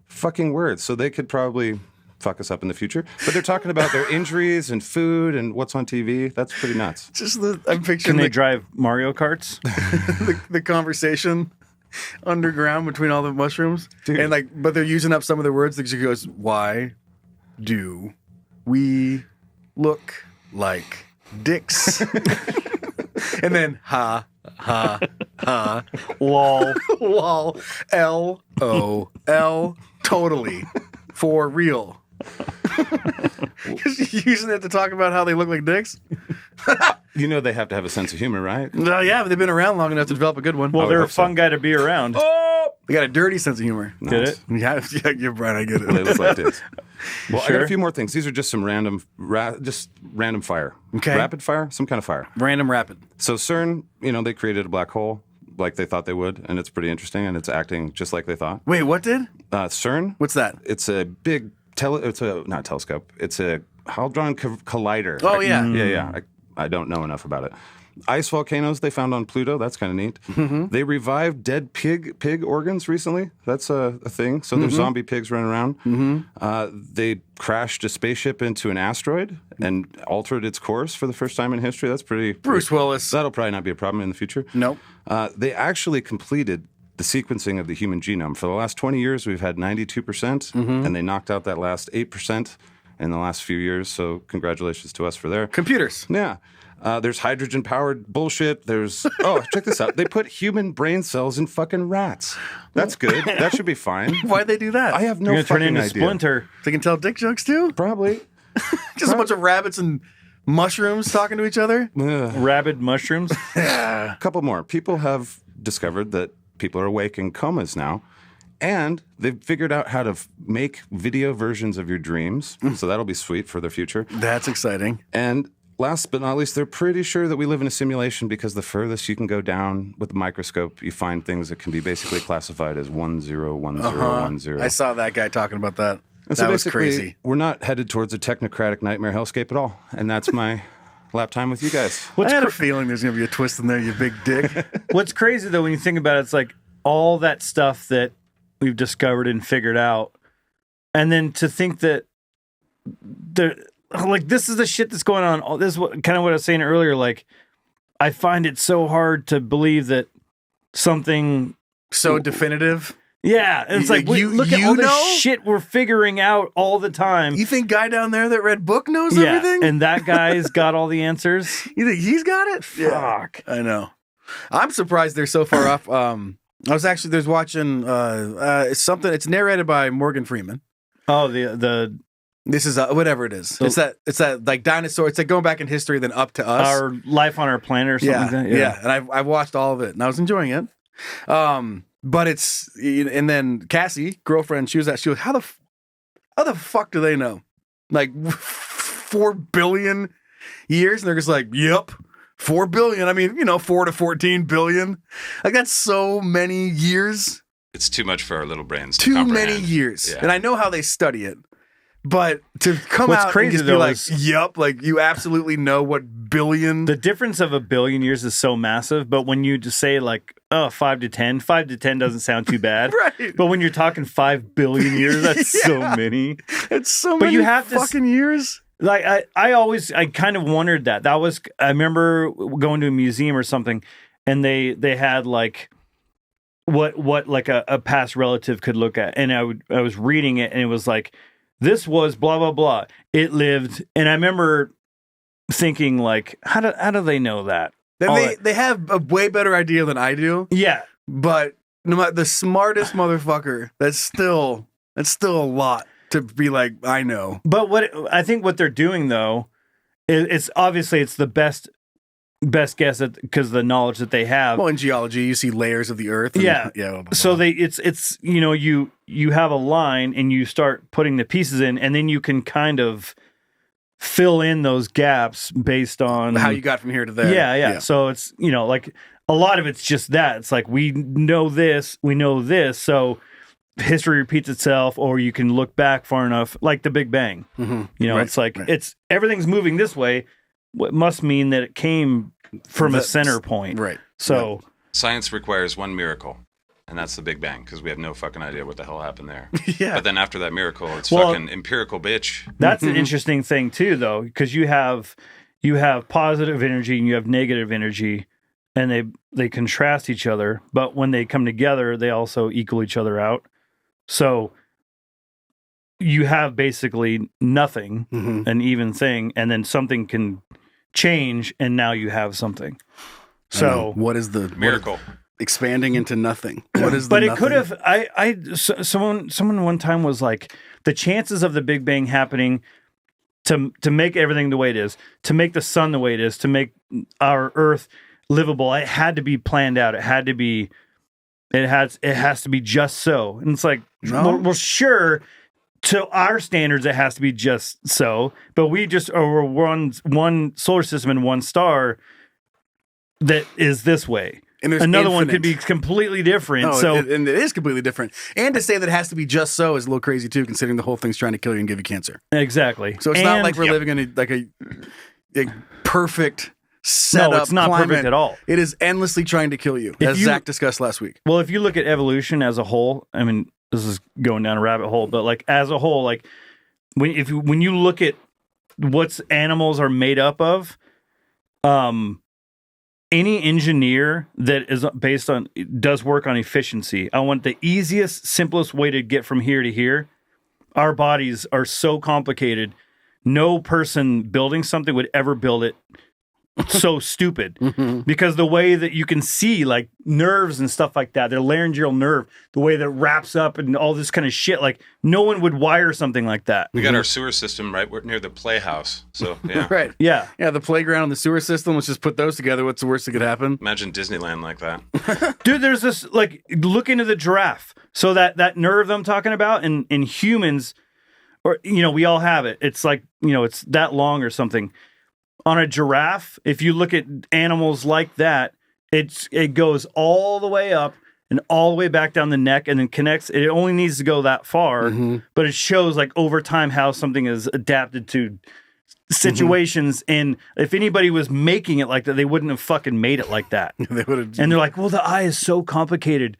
fucking words. So they could probably fuck us up in the future. But they're talking about their injuries and food and what's on TV. That's pretty nuts. I'm picturing. Can they drive Mario Karts? the conversation underground between all the mushrooms, Dude. and but they're using up some of the words. That she goes, "Why do we look like dicks?" And then ha ha ha, lol, lol, LOL, totally, for real. Just using it to talk about how they look like dicks. You know they have to have a sense of humor, right? No, yeah, but they've been around long enough to develop a good one. Well, they're a fun guy to be around. Oh, they got a dirty sense of humor. Get it? Yeah, you're right. I get it. Well, they look like dicks. Well, I got Sure. a few more things. These are just some random fire. Okay. Rapid fire? Some kind of fire. Random rapid. So CERN, they created a black hole like they thought they would, and it's pretty interesting, and it's acting just like they thought. Wait, what did? CERN? What's that? It's a big not telescope. It's a Hadron Collider. Oh, yeah. Yeah. I don't know enough about it. Ice volcanoes they found on Pluto. That's kind of neat. Mm-hmm. They revived dead pig organs recently. That's a thing. So there's zombie pigs running around. Mm-hmm. They crashed a spaceship into an asteroid and altered its course for the first time in history. That's pretty... Bruce Willis. That'll probably not be a problem in the future. Nope. They actually completed the sequencing of the human genome. For the last 20 years, we've had 92%, and they knocked out that last 8% in the last few years. So congratulations to us for there. Computers. Yeah. There's hydrogen-powered bullshit. There's... Oh, check this out. They put human brain cells in fucking rats. That's good. That should be fine. Why'd they do that? I have no You're gonna turn fucking into idea. Splinter. They can tell dick jokes too? Probably. Just a bunch of rabbits and mushrooms talking to each other? Rabid mushrooms. A couple more. People have discovered that people are awake in comas now, and they've figured out how to make video versions of your dreams. So that'll be sweet for the future. That's exciting. And last but not least, they're pretty sure that we live in a simulation because the furthest you can go down with the microscope, you find things that can be basically classified as 101010. I saw that guy talking about that. And so That was basically, crazy. we're not headed towards a technocratic nightmare hellscape at all. And that's my lap time with you guys. I had a feeling there's going to be a twist in there, you big dick. What's crazy though, when you think about it, it's like all that stuff that we've discovered and figured out, and then to think that this is the shit that's going on. This is kind of what I was saying earlier. Like, I find it so hard to believe that something so definitive. Yeah, it's like look at all the shit we're figuring out all the time. You think guy down there that read book knows everything? And that guy's got all the answers. You think he's got it? Fuck. Yeah, I know. I'm surprised they're so far off. I was actually watching it's something. It's narrated by Morgan Freeman. Oh, the this is whatever it is. It's that like dinosaur. It's like going back in history, then up to us. Our life on our planet or something like that. Yeah. And I've watched all of it, and I was enjoying it. But it's, and then Cassie, girlfriend, she was how the fuck do they know? Like 4 billion years? And they're just like, yep, 4 billion. I mean, 4 to 14 billion. Like, that's so many years. It's too much for our little brains to Too comprehend. many years. Yeah. And I know how they study it. But to come What's out crazy, and just be though, like, is- yep, like you absolutely know what billion. The difference of 1 billion years is so massive, but when you just say like, 5 to 10 doesn't sound too bad. Right. But when you're talking 5 billion years, that's so many. It's so But many you have fucking years. Like I kind of wondered that. I remember going to a museum or something, and they had like what like a past relative could look at, and I was reading it, and it was like, this was blah blah blah. It lived, and I remember thinking like, how do they know that? They have a way better idea than I do. Yeah, but no matter the smartest motherfucker, that's still a lot to be like, I know. But I think what they're doing though, it's obviously it's the best guess because of the knowledge that they have. Well, in geology, you see layers of the earth. And, yeah. Blah, blah, blah. So it's you have a line and you start putting the pieces in, and then you can kind of fill in those gaps based on how you got from here to there. Yeah. So it's like a lot of it's just that. It's like we know this, so history repeats itself, or you can look back far enough, like the Big Bang. Mm-hmm. It's like it's everything's moving this way. What must mean that it came from a center point. Right. So science requires one miracle. And that's the Big Bang, because we have no fucking idea what the hell happened there. Yeah. But then after that miracle, it's fucking empirical, bitch. That's an interesting thing too, though, because you have positive energy and you have negative energy, and they contrast each other. But when they come together, they also equal each other out. So you have basically nothing, an even thing, and then something can change, and now you have something. So what is the miracle? Expanding into nothing. What is? But it could have. Someone one time was like, the chances of the Big Bang happening to make everything the way it is, to make the sun the way it is, to make our Earth livable, it had to be planned out. It had to be. It has to be just so. And it's like, well, sure. To our standards, it has to be just so. But we just are one solar system and one star that is this way. And there's another one infinite. could be completely different. And it is completely different. And to say that it has to be just so is a little crazy too, considering the whole thing's trying to kill you and give you cancer. Exactly. So it's not like we're living in a perfect setup. No, it's not climate. perfect at all. It is endlessly trying to kill you, as Zach discussed last week. Well, if you look at evolution as a whole, I mean, this is going down a rabbit hole, but like as a whole, like when you look at what animals are made up of, any engineer that is based on does work on efficiency. I want the easiest, simplest way to get from here to here. Our bodies are so complicated. No person building something would ever build it so stupid, because the way that you can see like nerves and stuff like that, their laryngeal nerve, the way that it wraps up and all this kind of shit, like no one would wire something like that. We got our sewer system right near the playhouse. So, yeah. Right. Yeah. Yeah, the playground and the sewer system, let's just put those together. What's the worst that could happen? Imagine Disneyland like that. Dude, there's this, like, look into the giraffe. So that nerve I'm talking about in humans, or, we all have it. It's like, it's that long or something. On a giraffe, if you look at animals like that, it goes all the way up and all the way back down the neck and then connects. It only needs to go that far, but it shows like over time how something is adapted to situations. And if anybody was making it like that, they wouldn't have fucking made it like that. They would have. And they're like, well, the eye is so complicated.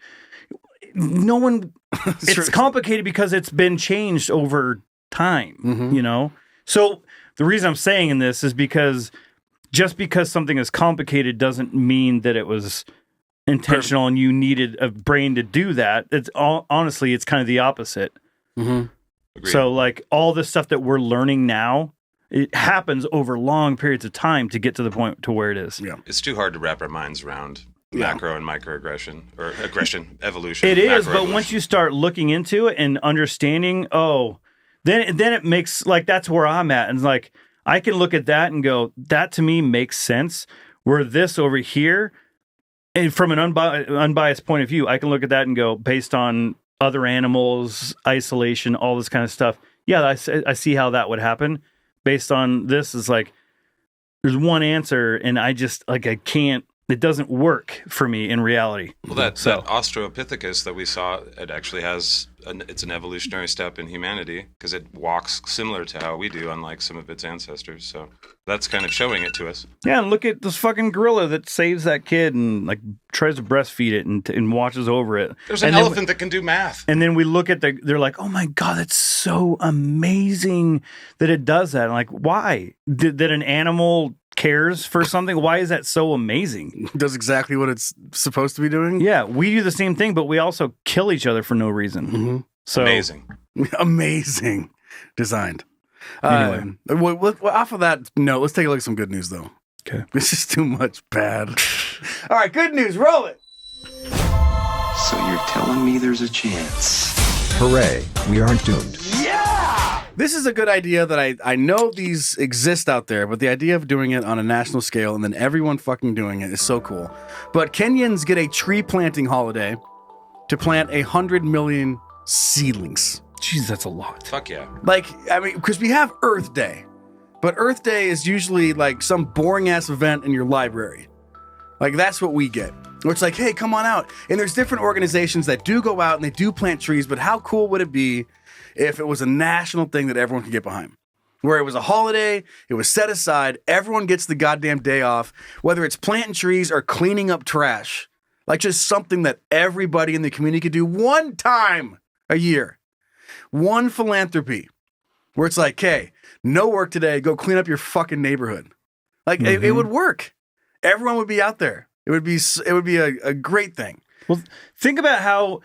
No one, it's complicated because it's been changed over time, So the reason I'm saying this is because just because something is complicated doesn't mean that it was intentional and you needed a brain to do that. It's honestly, it's kind of the opposite. So like all the stuff that we're learning now, it happens over long periods of time to get to the point to where it is. Yeah. It's too hard to wrap our minds around macro and microaggression, or aggression, evolution. It is, but macroevolution. once you start looking into it and understanding, then it makes, like, that's where I'm at. And like, I can look at that and go, that to me makes sense. Where this over here, and from an unbiased point of view, I can look at that and go, based on other animals, isolation, all this kind of stuff. Yeah, I see how that would happen. Based on this, is like, there's one answer, and I just, like, I can't, it doesn't work for me in reality. Well, that Australopithecus that we saw, it actually has, it's an evolutionary step in humanity, because it walks similar to how we do, unlike some of its ancestors. So that's kind of showing it to us. Yeah, and look at this fucking gorilla that saves that kid and like tries to breastfeed it and watches over it. There's an elephant that can do math. And then we look at they're like, oh my God, that's so amazing that it does that. And like, why? That an animal cares for something? Why is that so amazing? It does exactly what it's supposed to be doing. Yeah, we do the same thing, but we also kill each other for no reason. So amazing designed. Anyway. Well, off of that note, let's take a look at some good news though. Okay, this is too much bad. All right, good news, roll it. So you're telling me there's a chance? Hooray, we aren't doomed. This is a good idea that I know these exist out there, but the idea of doing it on a national scale and then everyone fucking doing it is so cool. But Kenyans get a tree planting holiday to plant 100 million seedlings. Jeez, that's a lot. Fuck yeah. Like, I mean, because we have Earth Day, but Earth Day is usually like some boring ass event in your library. Like, that's what we get. Where it's like, hey, come on out. And there's different organizations that do go out and they do plant trees, but how cool would it be if it was a national thing that everyone could get behind? Where it was a holiday, it was set aside, everyone gets the goddamn day off, whether it's planting trees or cleaning up trash. Like just something that everybody in the community could do one time a year. One philanthropy where it's like, hey, no work today. Go clean up your fucking neighborhood. Like it would work. Everyone would be out there. It would be a great thing. Well, think about how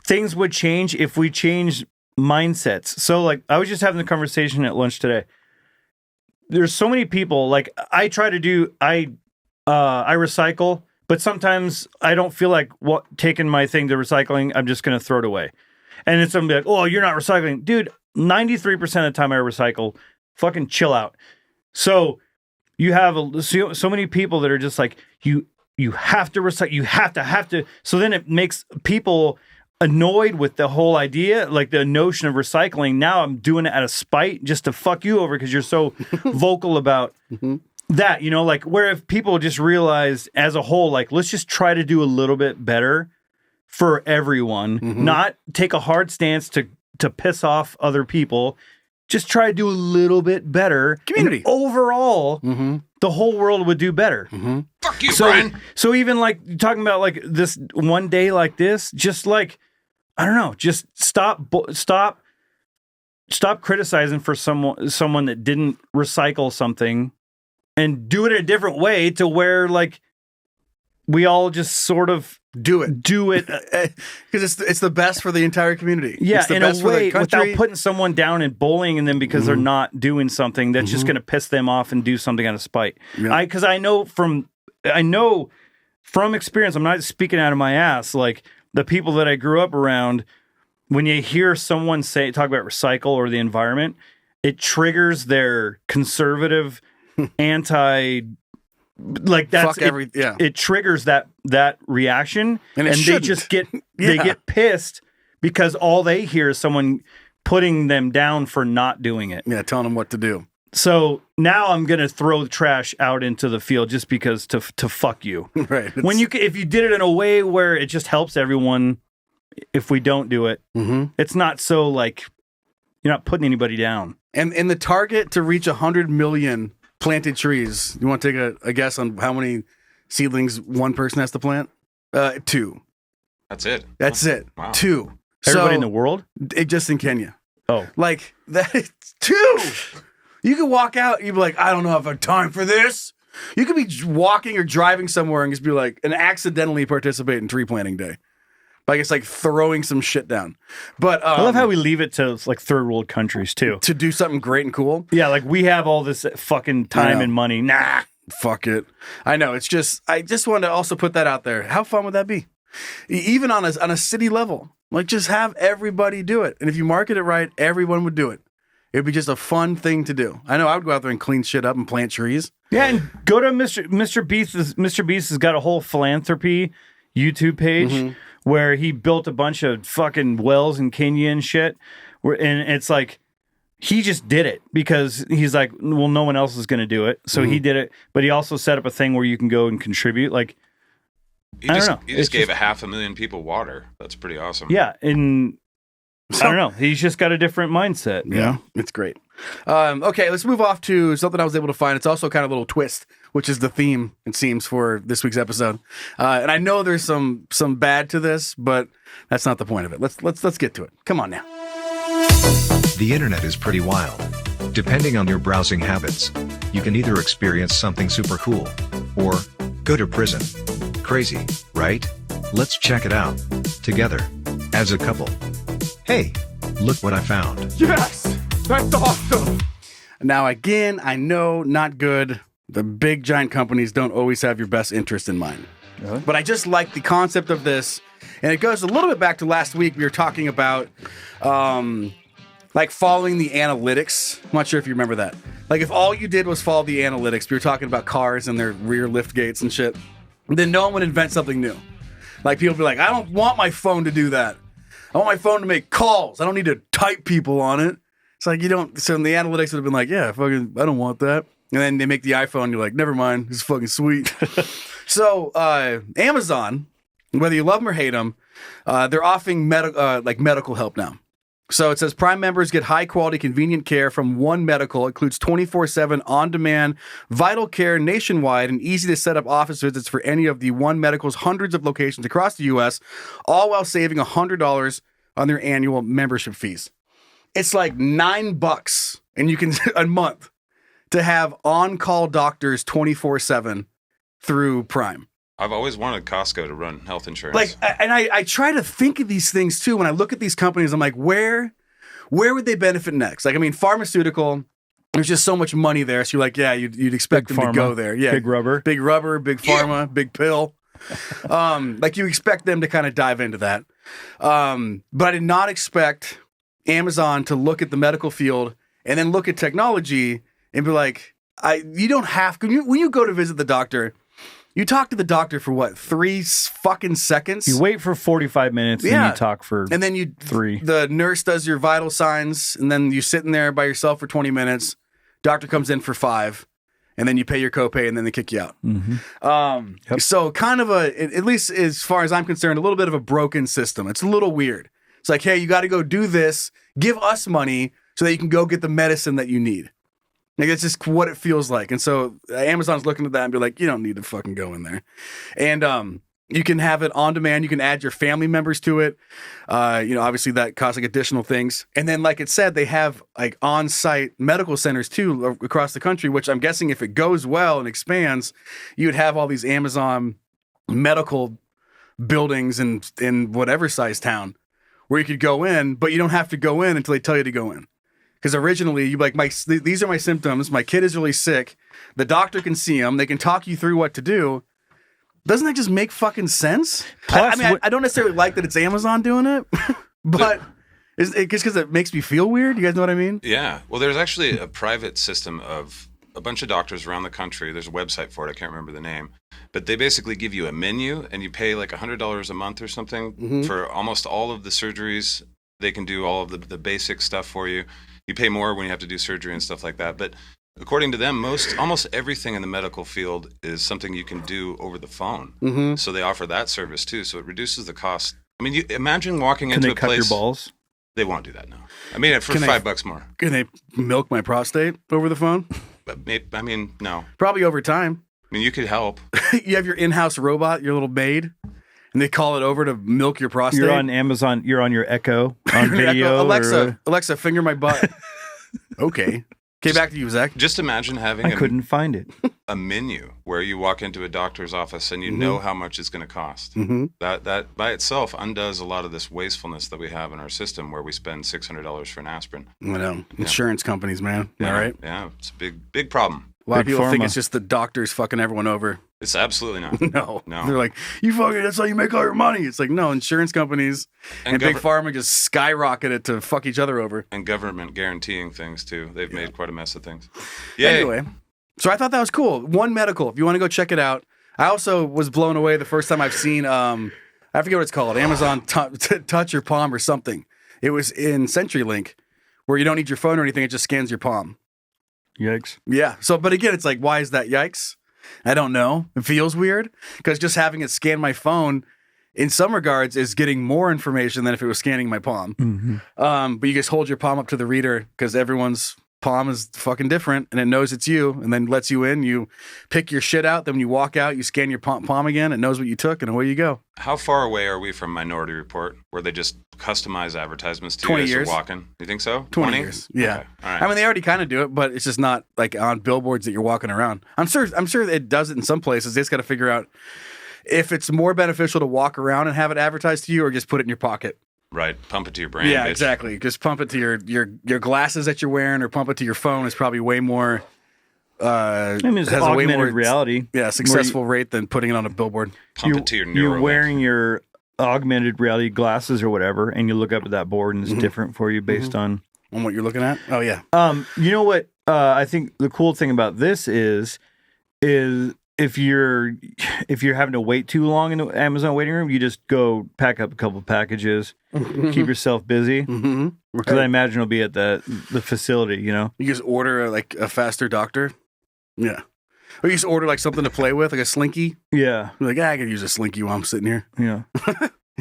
things would change if we changed mindsets. So like I was just having the conversation at lunch today. There's so many people, like I recycle, but sometimes I don't feel like taking my thing to recycling. I'm just going to throw it away. And it's something like, oh, you're not recycling. Dude, 93% of the time I recycle. Fucking chill out. So you have so many people that are just like, you have to recycle. You have to. So then it makes people annoyed with the whole idea, like the notion of recycling. Now I'm doing it out of spite just to fuck you over because you're so vocal about that, you know, like where if people just realize as a whole, like, let's just try to do a little bit better for everyone, not take a hard stance to piss off other people. Just try to do a little bit better. Community. And overall, the whole world would do better. Fuck you, Brian. So even like talking about like this one day like this, just like, I don't know, just stop criticizing for someone that didn't recycle something and do it a different way to where like we all just sort of do it because it's the best for the entire community. Yeah, it's the in best a way, for the country. without putting someone down and bullying them because they're not doing something that's just going to piss them off and do something out of spite. Yeah. Because I know from experience, I'm not speaking out of my ass. Like the people that I grew up around, when you hear someone talk about recycle or the environment, it triggers their conservative, anti. Like that's it triggers that reaction, and they just get they get pissed because all they hear is someone putting them down for not doing it. Yeah, telling them what to do. So now I'm gonna throw the trash out into the field just because to fuck you. Right. When if you did it in a way where it just helps everyone, if we don't do it, it's not so like you're not putting anybody down. And the target to reach 100 million planted trees. You want to take a guess on how many seedlings one person has to plant? 2. That's it. Wow. 2. Everybody in the world? Just in Kenya. Oh. Like, that's 2! You could walk out, you'd be like, I don't know if I have time for this. You could be walking or driving somewhere and just be like, and accidentally participate in tree planting day. Like, it's like throwing some shit down. But I love how we leave it to like third world countries too. To do something great and cool. Yeah, like we have all this fucking time and money. Nah. Fuck it. I know. It's just, I just wanted to also put that out there. How fun would that be? Even on a city level. Like, just have everybody do it. And if you market it right, everyone would do it. It'd be just a fun thing to do. I know I would go out there and clean shit up and plant trees. Yeah, and go to Mr. Beast. Mr. Beast has got a whole philanthropy YouTube page where he built a bunch of fucking wells in Kenya and shit. And it's like, he just did it because he's like, well, no one else is going to do it. So he did it. But he also set up a thing where you can go and contribute. Like, I don't know. He just gave 500,000 people water. That's pretty awesome. Yeah. And I don't know. He's just got a different mindset. Yeah. It's great. Okay, let's move off to something I was able to find. It's also kind of a little twist, which is the theme, it seems, for this week's episode. And I know there's some bad to this, but that's not the point of it. Let's get to it. Come on now. The internet is pretty wild. Depending on your browsing habits, you can either experience something super cool or go to prison. Crazy, right? Let's check it out together as a couple. Hey, look what I found. Yes! That's awesome! Now, again, I know, not good. The big, giant companies don't always have your best interest in mind. But I just like the concept of this. And it goes a little bit back to last week. We were talking about, like, following the analytics. I'm not sure if you remember that. Like, if all you did was follow the analytics, we were talking about cars and their rear lift gates and shit, then no one would invent something new. Like, people would be like, I don't want my phone to do that. I want my phone to make calls. I don't need to type people on it. It's like, you don't. So the analytics would have been like, yeah, fucking, I don't want that. And then they make the iPhone. You're like, never mind. It's fucking sweet. So Amazon, whether you love them or hate them, they're offering medical help now. So it says Prime members get high quality, convenient care from One Medical. It includes 24/7 on-demand vital care nationwide and easy to set up office visits for any of the One Medical's hundreds of locations across the U.S., all while saving $100 on their annual membership fees. It's like $9 and you can a month to have on-call doctors 24/7 through Prime. I've always wanted Costco to run health insurance. Like, and I try to think of these things too. When I look at these companies, I'm like, where would they benefit next? Like, I mean, pharmaceutical, there's just so much money there. So you're like, yeah, you'd expect them to go there. Yeah. Big rubber, big pharma, big pill. Like you expect them to kind of dive into that. But I did not expect Amazon to look at the medical field and then look at technology and be like, you don't have, when you go to visit the doctor, you talk to the doctor for what, 3 fucking seconds? You wait for 45 minutes and you talk for and then 3. The nurse does your vital signs and then you sit in there by yourself for 20 minutes. Doctor comes in for 5 and then you pay your copay and then they kick you out. Mm-hmm. So kind of at least as far as I'm concerned, a little bit of a broken system. It's a little weird. It's like, hey, you got to go do this. Give us money so that you can go get the medicine that you need. Like, it's just what it feels like. And so Amazon's looking at that and be like, you don't need to fucking go in there. And you can have it on demand. You can add your family members to it. Obviously that costs like additional things. And then, like it said, they have like on-site medical centers too across the country, which I'm guessing if it goes well and expands, you'd have all these Amazon medical buildings in whatever size town where you could go in, but you don't have to go in until they tell you to go in. Because originally, you'd be like, these are my symptoms. My kid is really sick. The doctor can see them. They can talk you through what to do. Doesn't that just make fucking sense? Plus, I don't necessarily like that it's Amazon doing it, but it's just because it makes me feel weird. You guys know what I mean? Yeah. Well, there's actually a private system of a bunch of doctors around the country. There's a website for it. I can't remember the name. But they basically give you a menu, and you pay like $100 a month or something for almost all of the surgeries. They can do all of the basic stuff for you. You pay more when you have to do surgery and stuff like that. But according to them, almost everything in the medical field is something you can do over the phone. So they offer that service too. So it reduces the cost. I mean, you imagine walking into a place. Can they cut your balls? They won't do that now. I mean, for $5 more. Can they milk my prostate over the phone? I mean, no. Probably over time. I mean, you could help. You have your in-house robot, your little maid, and they call it over to milk your prostate. You're on Amazon. You're on your Echo on video. Alexa, finger my butt. Okay. Okay, back to you, Zach. Just imagine having I couldn't find it. A menu where you walk into a doctor's office and you know how much it's going to cost. That by itself undoes a lot of this wastefulness that we have in our system where we spend $600 for an aspirin. I know. Insurance companies, man. Yeah, all right? Yeah, it's a big problem. A lot of people think it's just the doctors fucking everyone over. It's absolutely not. No. They're like, that's how you make all your money. It's like, no, insurance companies and big pharma just skyrocket it to fuck each other over. And government guaranteeing things too. They've made quite a mess of things. Anyway, so I thought that was cool. One Medical, if you want to go check it out. I also was blown away the first time I've seen, I forget what it's called, Amazon Touch Your Palm or something. It was in CenturyLink where you don't need your phone or anything. It just scans your palm. Yikes. Yeah. So, but again, it's like, why is that yikes? I don't know. It feels weird because just having it scan my phone in some regards is getting more information than if it was scanning my palm. But you just hold your palm up to the reader because everyone's palm is fucking different and it knows it's you and then lets you in. You pick your shit out. Then when you walk out, you scan your palm again. It knows what you took and away you go. How far away are we from Minority Report where they just customize advertisements to 20 you as years. you're walking? You think so? 20 years. Yeah. Okay. All right. I mean, they already kind of do it, but it's just not like on billboards that you're walking around. I'm sure it does it in some places. They just got to figure out if it's more beneficial to walk around and have it advertised to you or just put it in your pocket. Right. Pump it to your brain. Yeah, bitch. exactly. Just pump it to your glasses that you're wearing or pump it to your phone is probably way more I mean, it's augmented reality. Yeah, successful rate than putting it on a billboard. Pump it to your You're wearing your augmented reality glasses or whatever, and you look up at that board and it's different for you based on what you're looking at. Oh yeah. You know what? I think the cool thing about this is if you're having to wait too long in the Amazon waiting room, you just go pack up a couple of packages, keep yourself busy. Because I imagine it'll be at the facility. You just order a faster doctor. Yeah. Or you just order something to play with, like a slinky. Yeah. You're like, I could use a slinky while I'm sitting here. Yeah.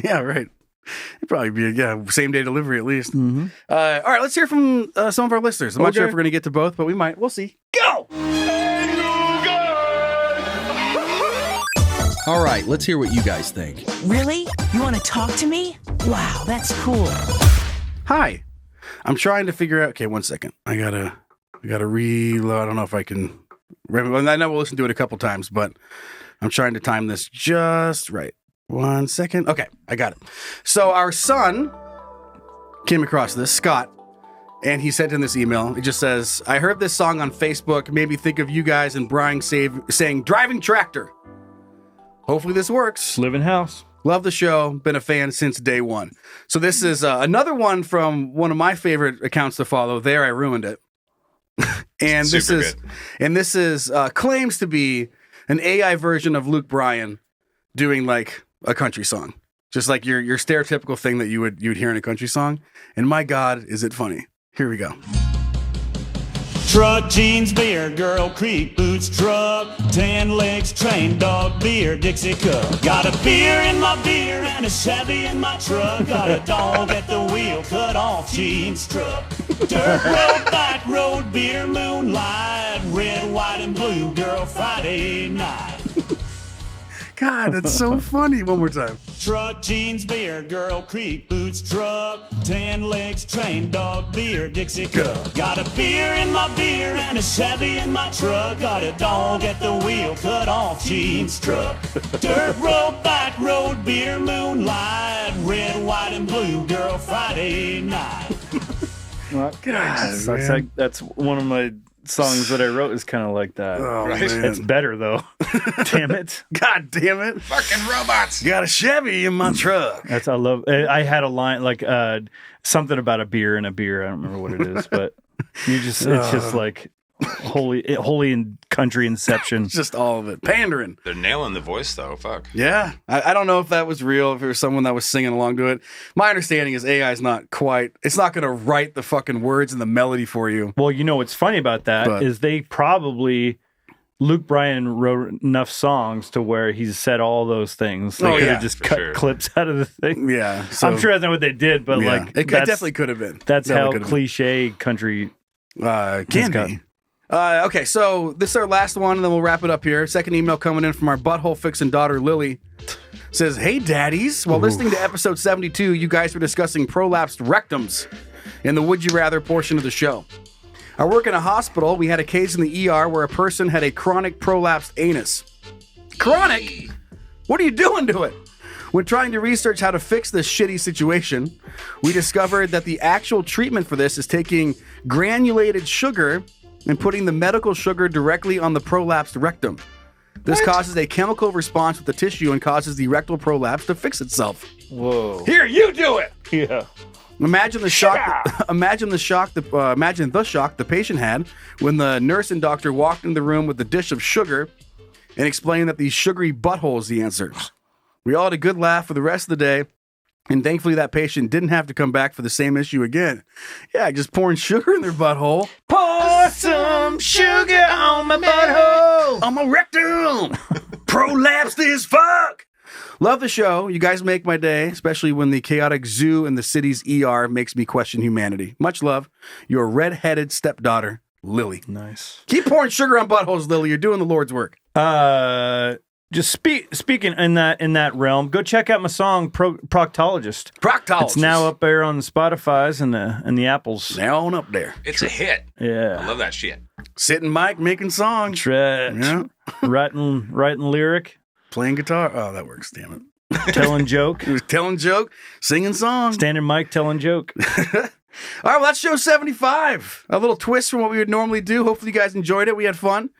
Yeah, right. It'd probably be same day delivery at least. All right, let's hear from some of our listeners. I'm not sure if we're going to get to both, but we might. We'll see. Go! All right, let's hear what you guys think. Really? You want to talk to me? Wow, that's cool. Hi. I'm trying to figure out. Okay, 1 second. I gotta reload. I don't know if I can. I know we'll listen to it a couple times, but I'm trying to time this just right. 1 second. Okay, I got it. So our son came across this, Scott, and he sent in this email. It just says, I heard this song on Facebook, made me think of you guys and Brian saying driving tractor. Hopefully this works. Living house. Love the show. Been a fan since day one. So this is another one from one of my favorite accounts to follow. There, I ruined it. And this is claims to be an AI version of Luke Bryan doing like a country song, just like your stereotypical thing that you would hear in a country song. And my God, is it funny? Here we go. Truck, jeans, beer, girl, creek, boots, truck, tan legs, train, dog, beer, Dixie cup. Got a beer in my beer and a Chevy in my truck. Got a dog at the wheel, cut off jeans truck. Dirt road, back road, beer, moonlight, red, white, and blue, girl, Friday night. God, that's so funny. One more time. Truck, jeans, beer, girl, creek, boots, truck, tan legs, train, dog, beer, Dixie cup. Got a beer in my beer and a Chevy in my truck. Got a dog at the wheel, cut off jeans truck. Dirt road, back road, beer, moonlight, red, white, and blue, girl, Friday night. God, that's one of my songs that I wrote is kind of like that. Oh, right? man. It's better though. Damn it. God damn it. Fucking robots. Got a Chevy in my truck. I had a line like something about a beer and a beer. I don't remember what it is, but it's just like holy in country inception. Just all of it. Pandering. They're nailing the voice though. Fuck. Yeah. I don't know if that was real, if it was someone that was singing along to it. My understanding is AI is not quite, it's not going to write the fucking words and the melody for you. Well, you know what's funny about that is they probably, Luke Bryan wrote enough songs to where he's said all those things. They could have just cut clips out of the thing. Yeah. I'm sure that's not what they did, but like it definitely could have been. That's how cliche country can be. Okay, so this is our last one, and then we'll wrap it up here. Second email coming in from our butthole fixing daughter, Lily. Says, hey, daddies. While listening to episode 72, you guys were discussing prolapsed rectums in the Would You Rather portion of the show. I work in a hospital. We had a case in the ER where a person had a chronic prolapsed anus. Chronic? What are you doing to it? When trying to research how to fix this shitty situation, we discovered that the actual treatment for this is taking granulated sugar and putting the medical sugar directly on the prolapsed rectum. This causes a chemical response with the tissue and causes the rectal prolapse to fix itself. Whoa. Here, you do it! Yeah. Imagine the shock the patient had when the nurse and doctor walked in the room with a dish of sugar and explained that the sugary butthole is the answer. We all had a good laugh for the rest of the day. And thankfully, that patient didn't have to come back for the same issue again. Yeah, just pouring sugar in their butthole. Pour some sugar on my butthole. On my rectum. Prolapsed as fuck. Love the show. You guys make my day, especially when the chaotic zoo in the city's ER makes me question humanity. Much love. Your red-headed stepdaughter, Lily. Nice. Keep pouring sugar on buttholes, Lily. You're doing the Lord's work. Just speaking in that realm, go check out my song Proctologist. Proctologist. It's now up there on the Spotify's and the Apples. Now on up there. It's a hit. Yeah. I love that shit. Sitting mic, making songs. Stretch. Yeah. writing lyric. Playing guitar. Oh, that works, damn it. Telling joke. Telling joke. Singing songs. Standing mic, telling joke. All right, well, that's show 75. A little twist from what we would normally do. Hopefully you guys enjoyed it. We had fun.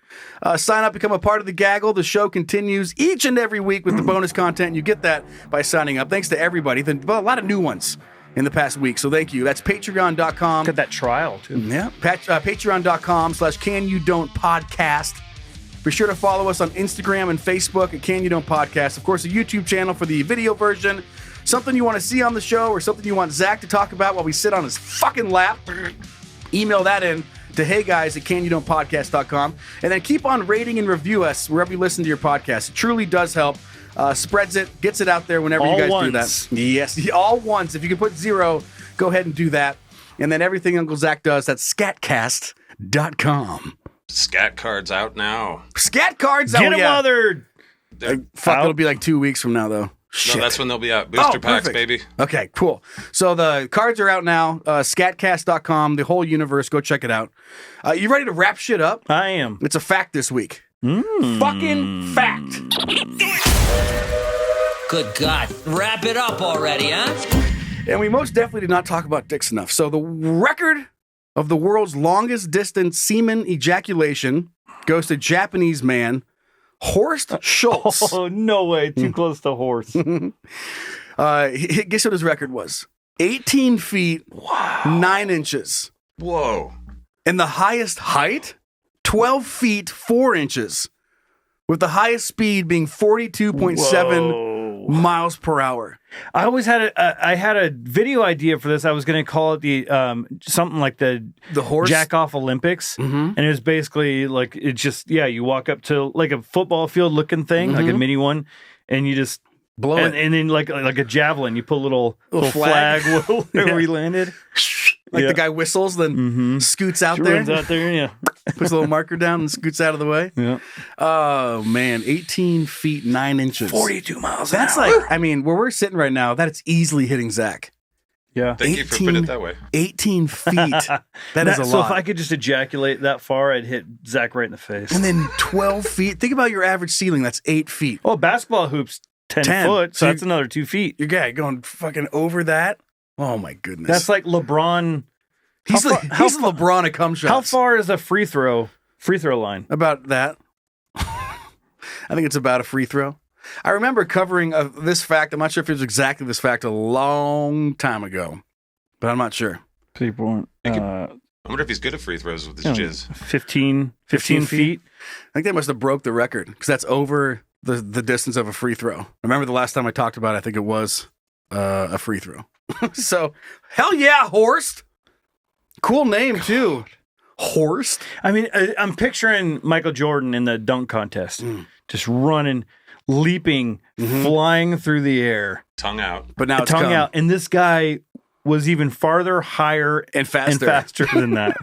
Sign up, become a part of the gaggle. The show continues each and every week with the bonus content. You get that by signing up. Thanks to everybody. A lot of new ones in the past week, so thank you. That's patreon.com. Got that trial, too. Yeah, patreon.com/CanYouDon'tPodcast. Be sure to follow us on Instagram and Facebook at Can You Don't Podcast. Of course, a YouTube channel for the video version. Something you want to see on the show or something you want Zach to talk about while we sit on his fucking lap, email that in to heyguys@canyondonepodcast.com. And then keep on rating and review us wherever you listen to your podcast. It truly does help. Spreads it, gets it out there whenever you guys do that. Yes, all ones. If you can put 0, go ahead and do that. And then everything Uncle Zach does, that's scatcast.com. Scat cards out now. Scat cards out. Get them while they're fuck, it'll be like 2 weeks from now, though. Shit. No, that's when they'll be out. Booster packs, baby. Okay, cool. So the cards are out now. Scatcast.com, the whole universe. Go check it out. You ready to wrap shit up? I am. It's a fact this week. Fucking fact. Good God. Wrap it up already, huh? And we most definitely did not talk about dicks enough. So the record of the world's longest distance semen ejaculation goes to Japanese man Horst Schultz. Oh, no way. Too close to horse. Guess what his record was? 18 feet, 9 inches. Whoa. And the highest height? 12 feet, 4 inches. With the highest speed being 42.7 miles per hour. I always had I had a video idea for this. I was going to call it the something like the horse jack off Olympics, and it was basically like it just you walk up to like a football field looking thing, like a mini one, and you just blow it, and then like a javelin, you put a little flag where we landed. Like the guy whistles, then scoots out there. Runs out there, yeah. Puts a little marker down and scoots out of the way. Yeah. Oh, man. 18 feet, 9 inches. 42 miles an That's hour. like, I mean, where we're sitting right now, that's easily hitting Zach. Yeah. Thank you for putting it that way. 18 feet. That is a lot. So if I could just ejaculate that far, I'd hit Zach right in the face. And then 12 feet. Think about your average ceiling. That's 8 feet. Oh, basketball hoops, 10 foot. So that's another 2 feet. Your guy going fucking over that. Oh, my goodness. That's like LeBron. He's LeBron at cum shots. How far is a free throw line? About that. I think it's about a free throw. I remember covering this fact. I'm not sure if it was exactly this fact a long time ago, but I'm not sure. People weren't. I wonder if he's good at free throws with his jizz. 15 feet. I think they must have broke the record because that's over the distance of a free throw. I remember the last time I talked about it, I think it was a free throw. So, hell yeah, Horst. Cool name, too. Horst. I mean, I'm picturing Michael Jordan in the dunk contest, just running, leaping, flying through the air. Tongue out. But now it's tongue out. And this guy was even farther, higher, and faster than that.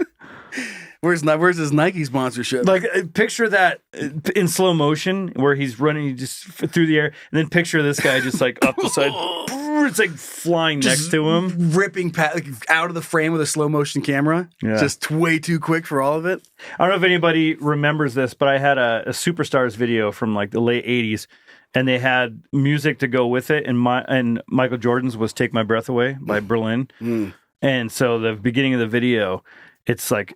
Where's his Nike sponsorship? Like, picture that in slow motion where he's running just through the air, and then picture this guy just like up the side. It's like flying next to him. Ripping out of the frame with a slow motion camera. Yeah. Just way too quick for all of it. I don't know if anybody remembers this, but I had a Superstars video from like the late 80s, and they had music to go with it, and Michael Jordan's was Take My Breath Away by Berlin. And so the beginning of the video, it's like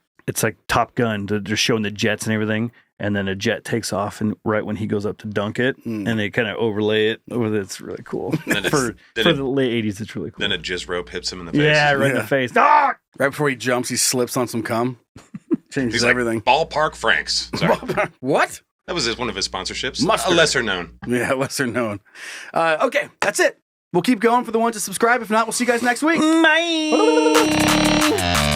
Top Gun. They're showing the jets and everything, and then a jet takes off, and right when he goes up to dunk it, and they kind of overlay it. It's really cool. For the late 80s, it's really cool. Then a jizz rope hits him in the face. Yeah, right in the face. Ah! Right before he jumps, he slips on some cum. Changes everything. Ballpark Franks. Sorry. What? That was one of his sponsorships. Mustard. A lesser known. Yeah, lesser known. Okay, that's it. We'll keep going for the ones to subscribe. If not, we'll see you guys next week. Bye.